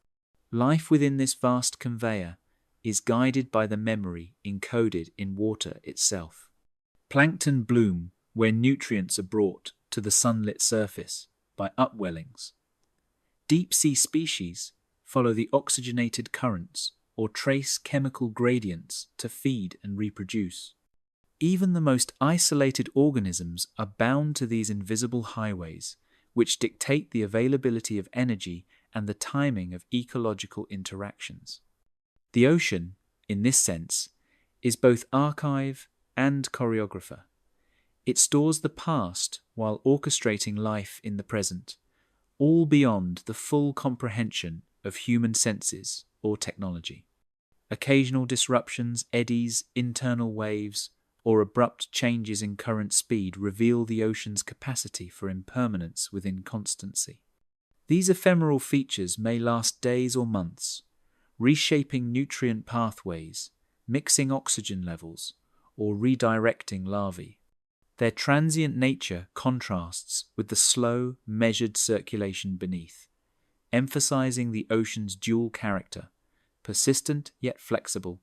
Life within this vast conveyor is guided by the memory encoded in water itself. Plankton bloom where nutrients are brought to the sunlit surface by upwellings. Deep-sea species follow the oxygenated currents or trace chemical gradients to feed and reproduce. Even the most isolated organisms are bound to these invisible highways, which dictate the availability of energy and the timing of ecological interactions. The ocean, in this sense, is both archive and choreographer. It stores the past while orchestrating life in the present, all beyond the full comprehension of human senses or technology. Occasional disruptions, eddies, internal waves, or abrupt changes in current speed reveal the ocean's capacity for impermanence within constancy. These ephemeral features may last days or months, reshaping nutrient pathways, mixing oxygen levels, or redirecting larvae. Their transient nature contrasts with the slow, measured circulation beneath, emphasizing the ocean's dual character, persistent yet flexible,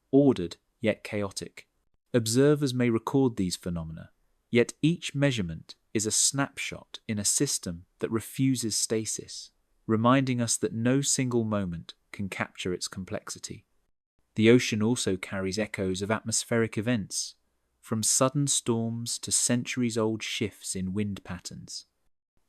ordered yet chaotic. Observers may record these phenomena, yet each measurement is a snapshot in a system that refuses stasis, reminding us that no single moment can capture its complexity. The ocean also carries echoes of atmospheric events, from sudden storms to centuries-old shifts in wind patterns.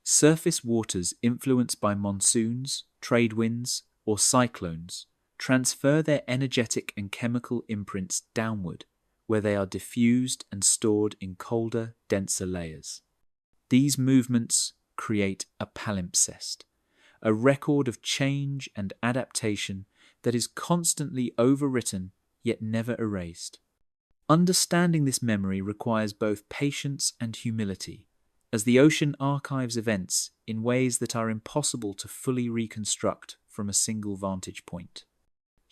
Surface waters influenced by monsoons, trade winds, or cyclones transfer their energetic and chemical imprints downward, where they are diffused and stored in colder, denser layers. These movements create a palimpsest, a record of change and adaptation that is constantly overwritten yet never erased. Understanding this memory requires both patience and humility, as the ocean archives events in ways that are impossible to fully reconstruct from a single vantage point.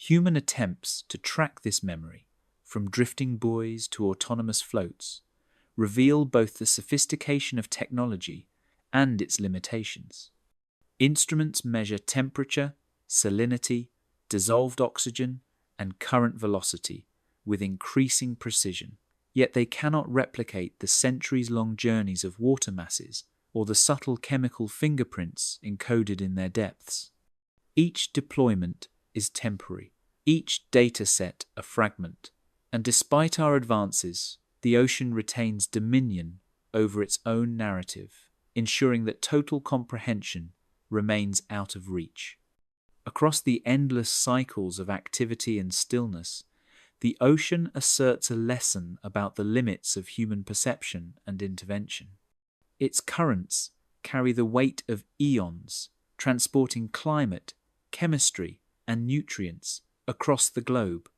Human attempts to track this memory, from drifting buoys to autonomous floats, reveal both the sophistication of technology and its limitations. Instruments measure temperature, salinity, dissolved oxygen, and current velocity with increasing precision, yet they cannot replicate the centuries-long journeys of water masses or the subtle chemical fingerprints encoded in their depths. Each deployment is temporary, each data set a fragment, and despite our advances, the ocean retains dominion over its own narrative, ensuring that total comprehension remains out of reach. Across the endless cycles of activity and stillness, the ocean asserts a lesson about the limits of human perception and intervention. Its currents carry the weight of eons, transporting climate, chemistry, and nutrients across the globe,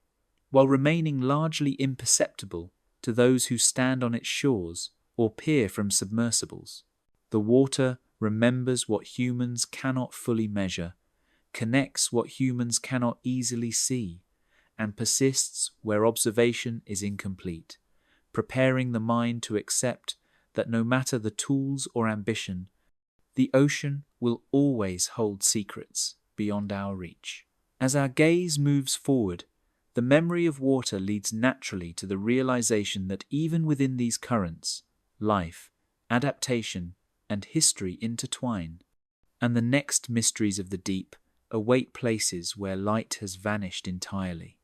while remaining largely imperceptible to those who stand on its shores or peer from submersibles. The water remembers what humans cannot fully measure, connects what humans cannot easily see, and persists where observation is incomplete, preparing the mind to accept that no matter the tools or ambition, the ocean will always hold secrets beyond our reach. As our gaze moves forward, the memory of water leads naturally to the realization that even within these currents, life, adaptation, and history intertwine, and the next mysteries of the deep await places where light has vanished entirely,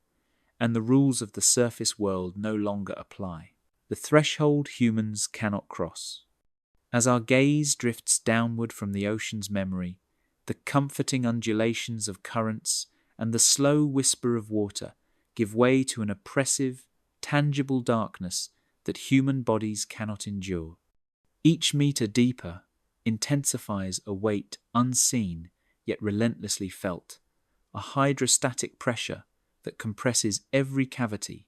and the rules of the surface world no longer apply. The threshold humans cannot cross. As our gaze drifts downward from the ocean's memory, the comforting undulations of currents and the slow whisper of water give way to an oppressive, tangible darkness that human bodies cannot endure. Each meter deeper intensifies a weight unseen yet relentlessly felt, a hydrostatic pressure that compresses every cavity,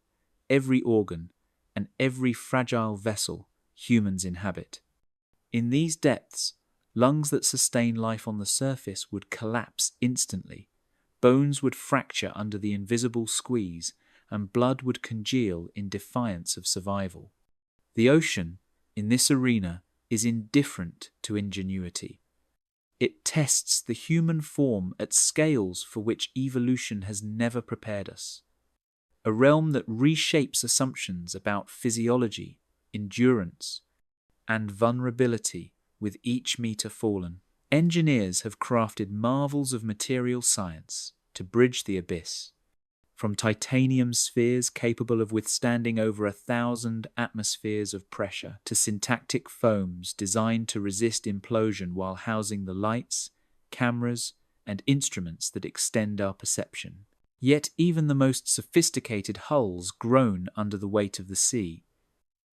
every organ, and every fragile vessel humans inhabit. In these depths, lungs that sustain life on the surface would collapse instantly, bones would fracture under the invisible squeeze, and blood would congeal in defiance of survival. The ocean, in this arena, is indifferent to ingenuity. It tests the human form at scales for which evolution has never prepared us. A realm that reshapes assumptions about physiology, endurance, and vulnerability with each meter fallen. Engineers have crafted marvels of material science to bridge the abyss, from titanium spheres capable of withstanding over 1,000 atmospheres of pressure to syntactic foams designed to resist implosion while housing the lights, cameras, and instruments that extend our perception. Yet even the most sophisticated hulls groan under the weight of the sea.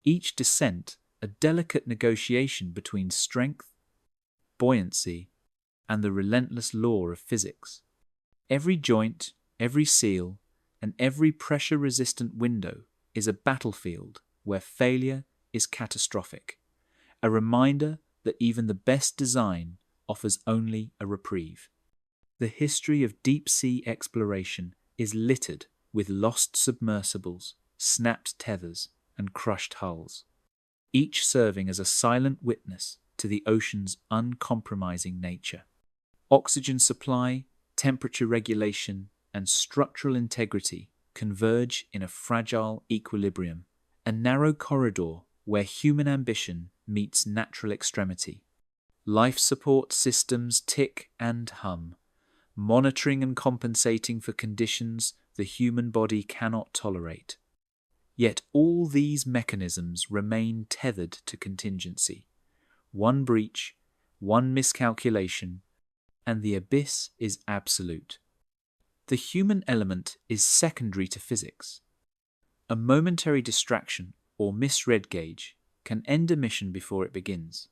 Each descent a delicate negotiation between strength, buoyancy, and the relentless law of physics. Every joint, every seal, and every pressure-resistant window is a battlefield where failure is catastrophic, a reminder that even the best design offers only a reprieve. The history of deep-sea exploration is littered with lost submersibles, snapped tethers, and crushed hulls, each serving as a silent witness to the ocean's uncompromising nature. Oxygen supply, temperature regulation, and structural integrity converge in a fragile equilibrium, a narrow corridor where human ambition meets natural extremity. Life support systems tick and hum, monitoring and compensating for conditions the human body cannot tolerate. Yet all these mechanisms remain tethered to contingency. One breach, one miscalculation, and the abyss is absolute. The human element is secondary to physics. A momentary distraction or misread gauge can end a mission before it begins.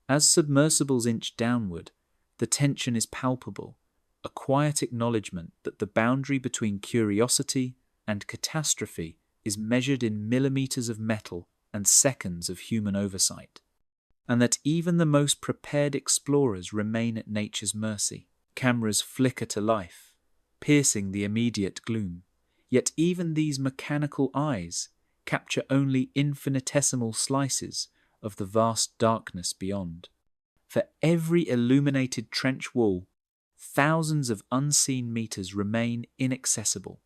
As submersibles inch downward, the tension is palpable, a quiet acknowledgement that the boundary between curiosity and catastrophe is measured in millimeters of metal and seconds of human oversight, and that even the most prepared explorers remain at nature's mercy. Cameras flicker to life, piercing the immediate gloom, yet even these mechanical eyes capture only infinitesimal slices of the vast darkness beyond. For every illuminated trench wall, thousands of unseen meters remain inaccessible.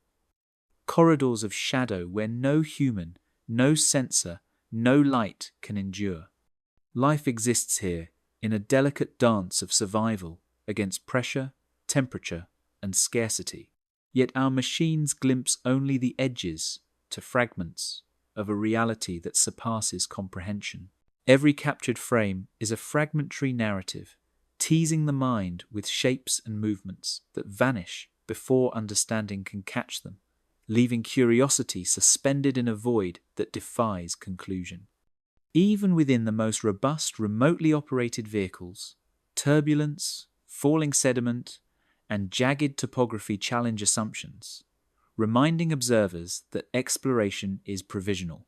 Corridors of shadow where no human, no sensor, no light can endure. Life exists here in a delicate dance of survival against pressure, temperature, and scarcity. Yet our machines glimpse only the edges to fragments of a reality that surpasses comprehension. Every captured frame is a fragmentary narrative, teasing the mind with shapes and movements that vanish before understanding can catch them, leaving curiosity suspended in a void that defies conclusion. Even within the most robust remotely operated vehicles, turbulence, falling sediment, and jagged topography challenge assumptions, reminding observers that exploration is provisional.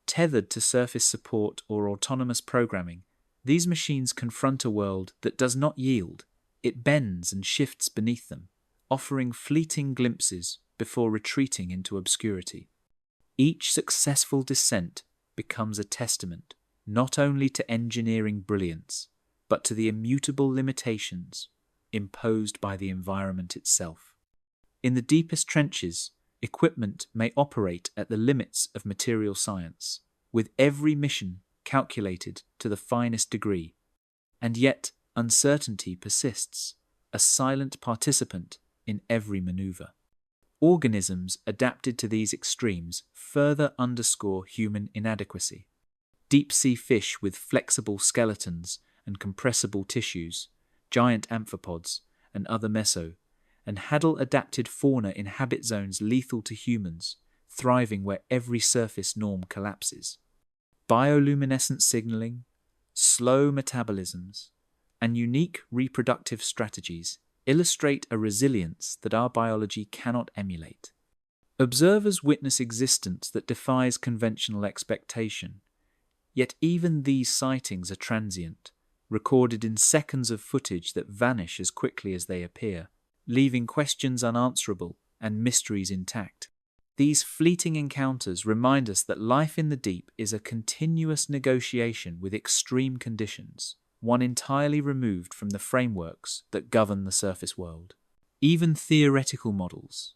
Tethered to surface support or autonomous programming, these machines confront a world that does not yield. It bends and shifts beneath them, offering fleeting glimpses before retreating into obscurity. Each successful descent becomes a testament not only to engineering brilliance, but to the immutable limitations imposed by the environment itself. In the deepest trenches, equipment may operate at the limits of material science, with every mission calculated to the finest degree, and yet uncertainty persists, a silent participant in every maneuver. Organisms adapted to these extremes further underscore human inadequacy. Deep-sea fish with flexible skeletons and compressible tissues, giant amphipods, and other and Haddle-adapted fauna inhabit zones lethal to humans, thriving where every surface norm collapses. Bioluminescent signaling, slow metabolisms, and unique reproductive strategies illustrate a resilience that our biology cannot emulate. Observers witness existence that defies conventional expectation, yet even these sightings are transient, recorded in seconds of footage that vanish as quickly as they appear, leaving questions unanswerable and mysteries intact. These fleeting encounters remind us that life in the deep is a continuous negotiation with extreme conditions, one entirely removed from the frameworks that govern the surface world. Even theoretical models,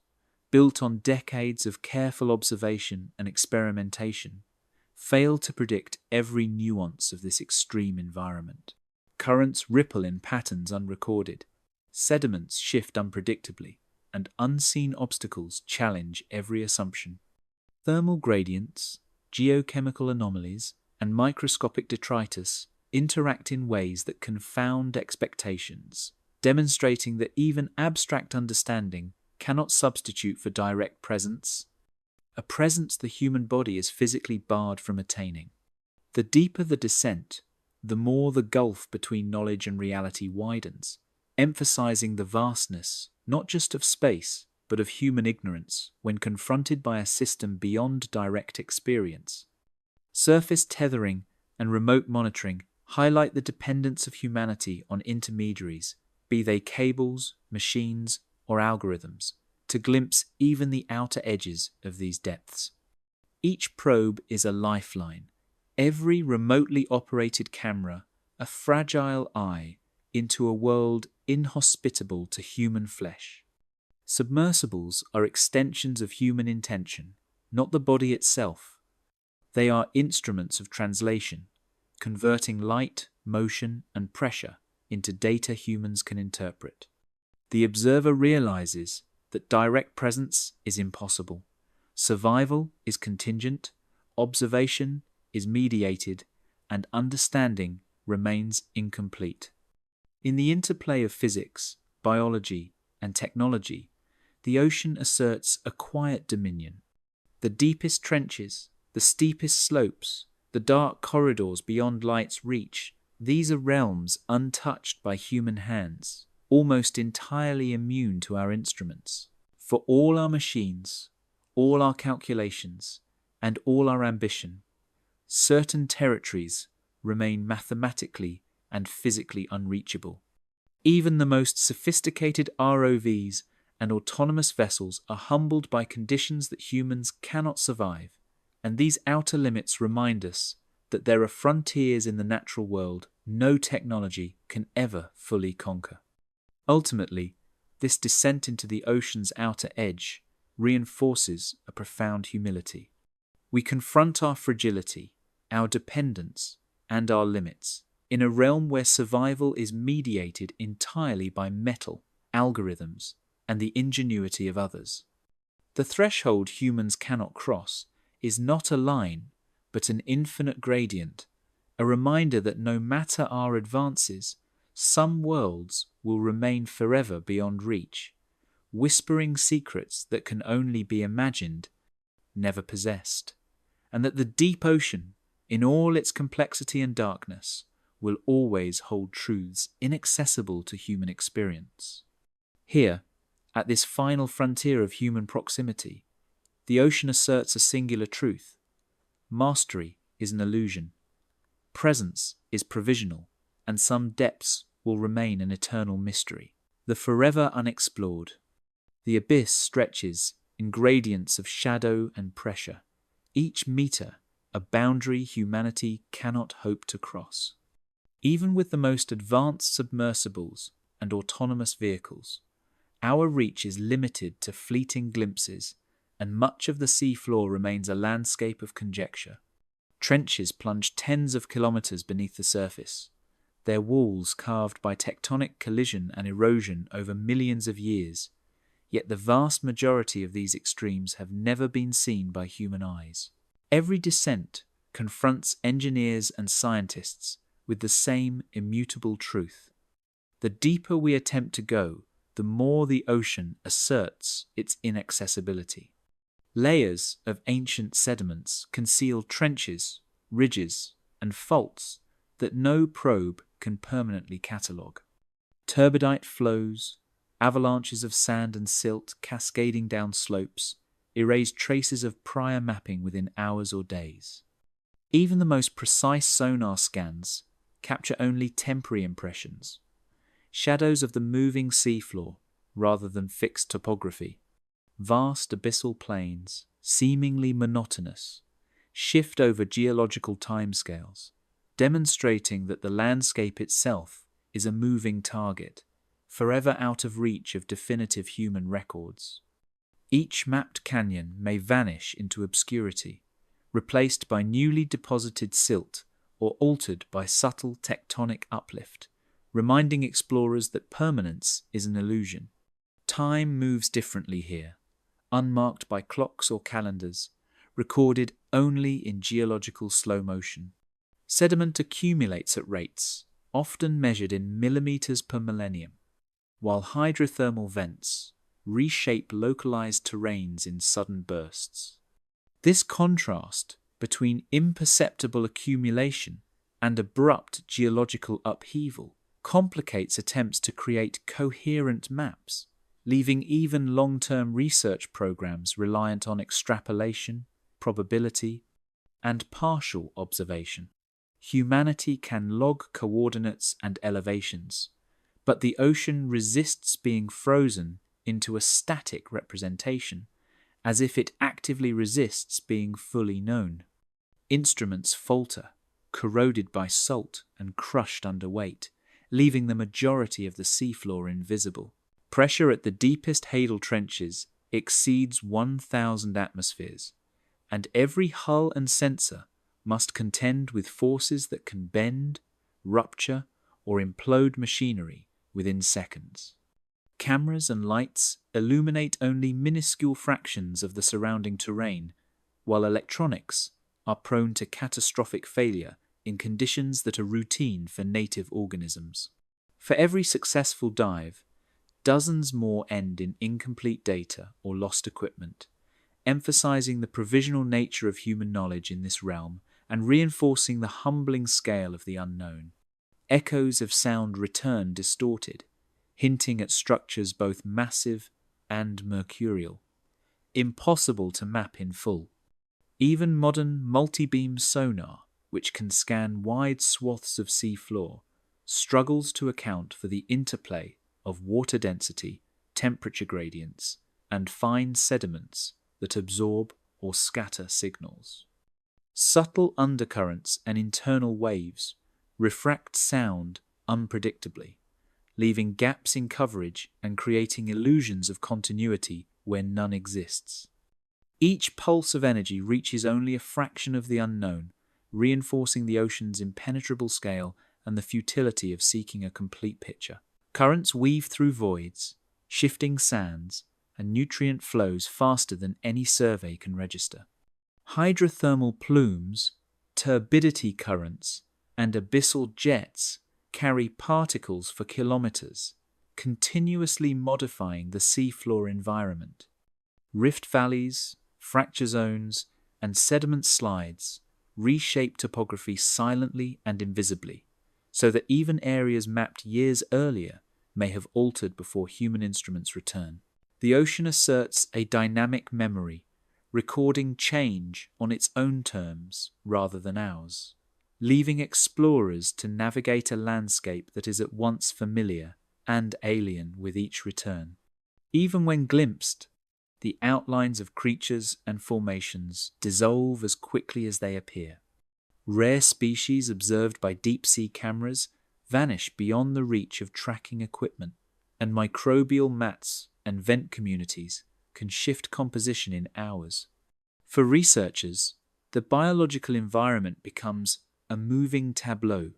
built on decades of careful observation and experimentation, fail to predict every nuance of this extreme environment. Currents ripple in patterns unrecorded, sediments shift unpredictably, and unseen obstacles challenge every assumption. Thermal gradients, geochemical anomalies, and microscopic detritus interact in ways that confound expectations, demonstrating that even abstract understanding cannot substitute for direct presence, a presence the human body is physically barred from attaining. The deeper the descent, the more the gulf between knowledge and reality widens, emphasizing the vastness, not just of space, but of human ignorance when confronted by a system beyond direct experience. Surface tethering and remote monitoring highlight the dependence of humanity on intermediaries, be they cables, machines, or algorithms, to glimpse even the outer edges of these depths. Each probe is a lifeline, every remotely operated camera a fragile eye into a world inhospitable to human flesh. Submersibles are extensions of human intention, not the body itself. They are instruments of translation, converting light, motion, and pressure into data humans can interpret. The observer realizes that direct presence is impossible. Survival is contingent, observation is mediated, and understanding remains incomplete. In the interplay of physics, biology, and technology, the ocean asserts a quiet dominion. The deepest trenches, the steepest slopes, the dark corridors beyond light's reach, these are realms untouched by human hands, almost entirely immune to our instruments. For all our machines, all our calculations, and all our ambition, certain territories remain mathematically and physically unreachable. Even the most sophisticated ROVs and autonomous vessels are humbled by conditions that humans cannot survive, and these outer limits remind us that there are frontiers in the natural world no technology can ever fully conquer. Ultimately, this descent into the ocean's outer edge reinforces a profound humility. We confront our fragility, our dependence, and our limits in a realm where survival is mediated entirely by metal, algorithms, and the ingenuity of others. The threshold humans cannot cross is not a line, but an infinite gradient, a reminder that no matter our advances, some worlds will remain forever beyond reach, whispering secrets that can only be imagined, never possessed, and that the deep ocean, in all its complexity and darkness, will always hold truths inaccessible to human experience. Here, at this final frontier of human proximity, the ocean asserts a singular truth. Mastery is an illusion. Presence is provisional, and some depths will remain an eternal mystery, the forever unexplored. The abyss stretches in gradients of shadow and pressure, each meter a boundary humanity cannot hope to cross. Even with the most advanced submersibles and autonomous vehicles, our reach is limited to fleeting glimpses, and much of the seafloor remains a landscape of conjecture. Trenches plunge tens of kilometers beneath the surface, their walls carved by tectonic collision and erosion over millions of years, yet the vast majority of these extremes have never been seen by human eyes. Every descent confronts engineers and scientists with the same immutable truth. The deeper we attempt to go, the more the ocean asserts its inaccessibility. Layers of ancient sediments conceal trenches, ridges, and faults that no probe can permanently catalogue. Turbidite flows, avalanches of sand and silt cascading down slopes, erase traces of prior mapping within hours or days. Even the most precise sonar scans capture only temporary impressions, shadows of the moving seafloor rather than fixed topography. Vast abyssal plains, seemingly monotonous, shift over geological timescales, demonstrating that the landscape itself is a moving target, forever out of reach of definitive human records. Each mapped canyon may vanish into obscurity, replaced by newly deposited silt or altered by subtle tectonic uplift, reminding explorers that permanence is an illusion. Time moves differently here, unmarked by clocks or calendars, recorded only in geological slow motion. Sediment accumulates at rates, often measured in millimeters per millennium, while hydrothermal vents reshape localized terrains in sudden bursts. This contrast between imperceptible accumulation and abrupt geological upheaval complicates attempts to create coherent maps, leaving even long-term research programs reliant on extrapolation, probability, and partial observation. Humanity can log coordinates and elevations, but the ocean resists being frozen into a static representation, as if it actively resists being fully known. Instruments falter, corroded by salt and crushed under weight, leaving the majority of the seafloor invisible. Pressure at the deepest hadal trenches exceeds 1,000 atmospheres, and every hull and sensor must contend with forces that can bend, rupture, or implode machinery within seconds. Cameras and lights illuminate only minuscule fractions of the surrounding terrain, while electronics are prone to catastrophic failure in conditions that are routine for native organisms. For every successful dive, dozens more end in incomplete data or lost equipment, emphasizing the provisional nature of human knowledge in this realm and reinforcing the humbling scale of the unknown. Echoes of sound return distorted, hinting at structures both massive and mercurial, impossible to map in full. Even modern multi-beam sonar, which can scan wide swaths of seafloor, struggles to account for the interplay of water density, temperature gradients, and fine sediments that absorb or scatter signals. Subtle undercurrents and internal waves refract sound unpredictably, leaving gaps in coverage and creating illusions of continuity where none exists. Each pulse of energy reaches only a fraction of the unknown, reinforcing the ocean's impenetrable scale and the futility of seeking a complete picture. Currents weave through voids, shifting sands, and nutrient flows faster than any survey can register. Hydrothermal plumes, turbidity currents, and abyssal jets carry particles for kilometers, continuously modifying the seafloor environment. Rift valleys, fracture zones, and sediment slides reshape topography silently and invisibly, so that even areas mapped years earlier may have altered before human instruments return. The ocean asserts a dynamic memory, recording change on its own terms rather than ours, leaving explorers to navigate a landscape that is at once familiar and alien with each return. Even when glimpsed, the outlines of creatures and formations dissolve as quickly as they appear. Rare species observed by deep-sea cameras vanish beyond the reach of tracking equipment, and microbial mats and vent communities can shift composition in hours. For researchers, the biological environment becomes a moving tableau,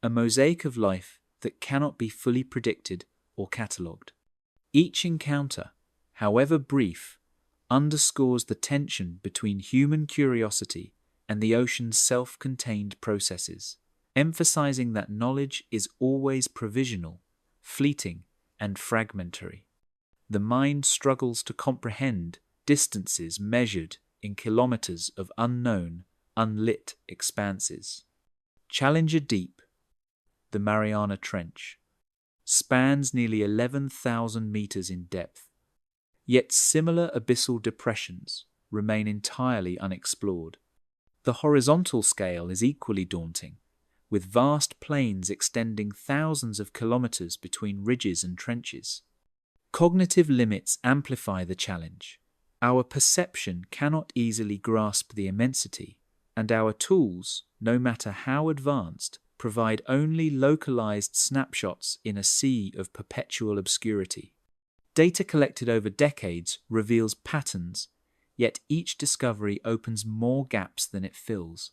a mosaic of life that cannot be fully predicted or catalogued. Each encounter, however brief, underscores the tension between human curiosity and the ocean's self-contained processes, emphasizing that knowledge is always provisional, fleeting, and fragmentary. The mind struggles to comprehend distances measured in kilometers of unknown, unlit expanses. Challenger Deep, the Mariana Trench, spans nearly 11,000 meters in depth. Yet similar abyssal depressions remain entirely unexplored. The horizontal scale is equally daunting, with vast plains extending thousands of kilometers between ridges and trenches. Cognitive limits amplify the challenge. Our perception cannot easily grasp the immensity, and our tools, no matter how advanced, provide only localized snapshots in a sea of perpetual obscurity. Data collected over decades reveals patterns, yet each discovery opens more gaps than it fills.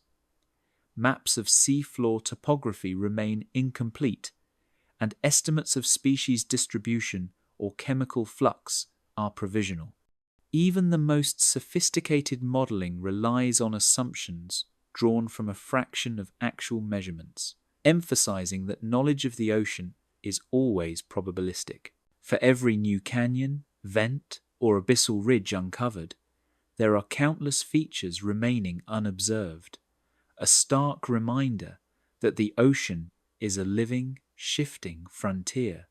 Maps of seafloor topography remain incomplete, and estimates of species distribution or chemical flux are provisional. Even the most sophisticated modeling relies on assumptions drawn from a fraction of actual measurements, emphasizing that knowledge of the ocean is always probabilistic. For every new canyon, vent, or abyssal ridge uncovered, there are countless features remaining unobserved, a stark reminder that the ocean is a living, shifting frontier,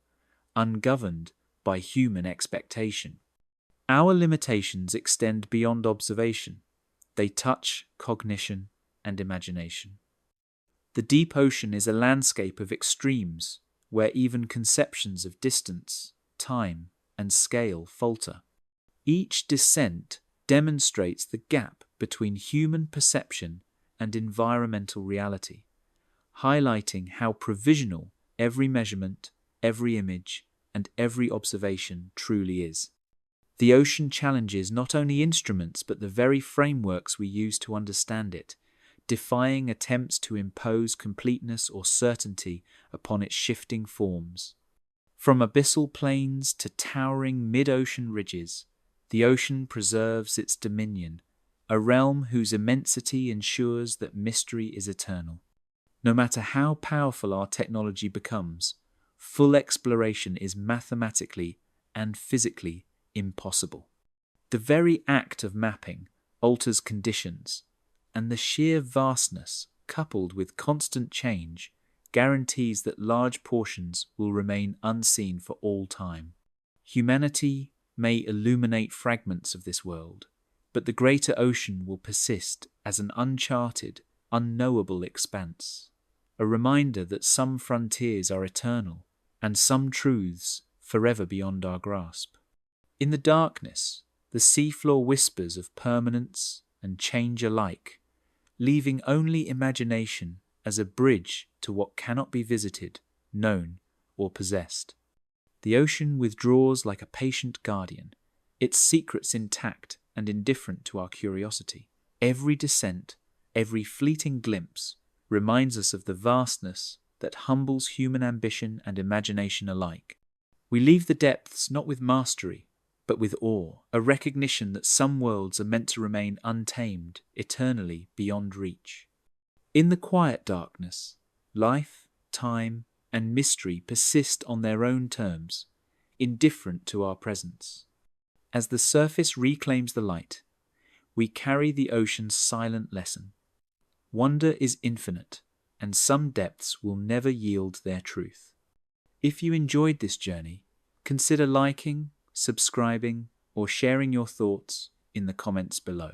ungoverned by human expectation. Our limitations extend beyond observation. They touch cognition and imagination. The deep ocean is a landscape of extremes, where even conceptions of distance, time, and scale falter. Each descent demonstrates the gap between human perception and environmental reality, highlighting how provisional every measurement, every image, and every observation truly is. The ocean challenges not only instruments but the very frameworks we use to understand it, defying attempts to impose completeness or certainty upon its shifting forms. From abyssal plains to towering mid-ocean ridges, the ocean preserves its dominion, a realm whose immensity ensures that mystery is eternal. No matter how powerful our technology becomes, full exploration is mathematically and physically impossible. The very act of mapping alters conditions, and the sheer vastness, coupled with constant change, guarantees that large portions will remain unseen for all time. Humanity may illuminate fragments of this world, but the greater ocean will persist as an uncharted, unknowable expanse, a reminder that some frontiers are eternal and some truths forever beyond our grasp. In the darkness, the seafloor whispers of permanence and change alike, leaving only imagination as a bridge to what cannot be visited, known, or possessed. The ocean withdraws like a patient guardian, its secrets intact and indifferent to our curiosity. Every descent, every fleeting glimpse, reminds us of the vastness that humbles human ambition and imagination alike. We leave the depths not with mastery, but with awe, a recognition that some worlds are meant to remain untamed, eternally beyond reach. In the quiet darkness, life, time, and mystery persist on their own terms, indifferent to our presence. As the surface reclaims the light, we carry the ocean's silent lesson. Wonder is infinite, and some depths will never yield their truth. If you enjoyed this journey, consider liking, subscribing, or sharing your thoughts in the comments below.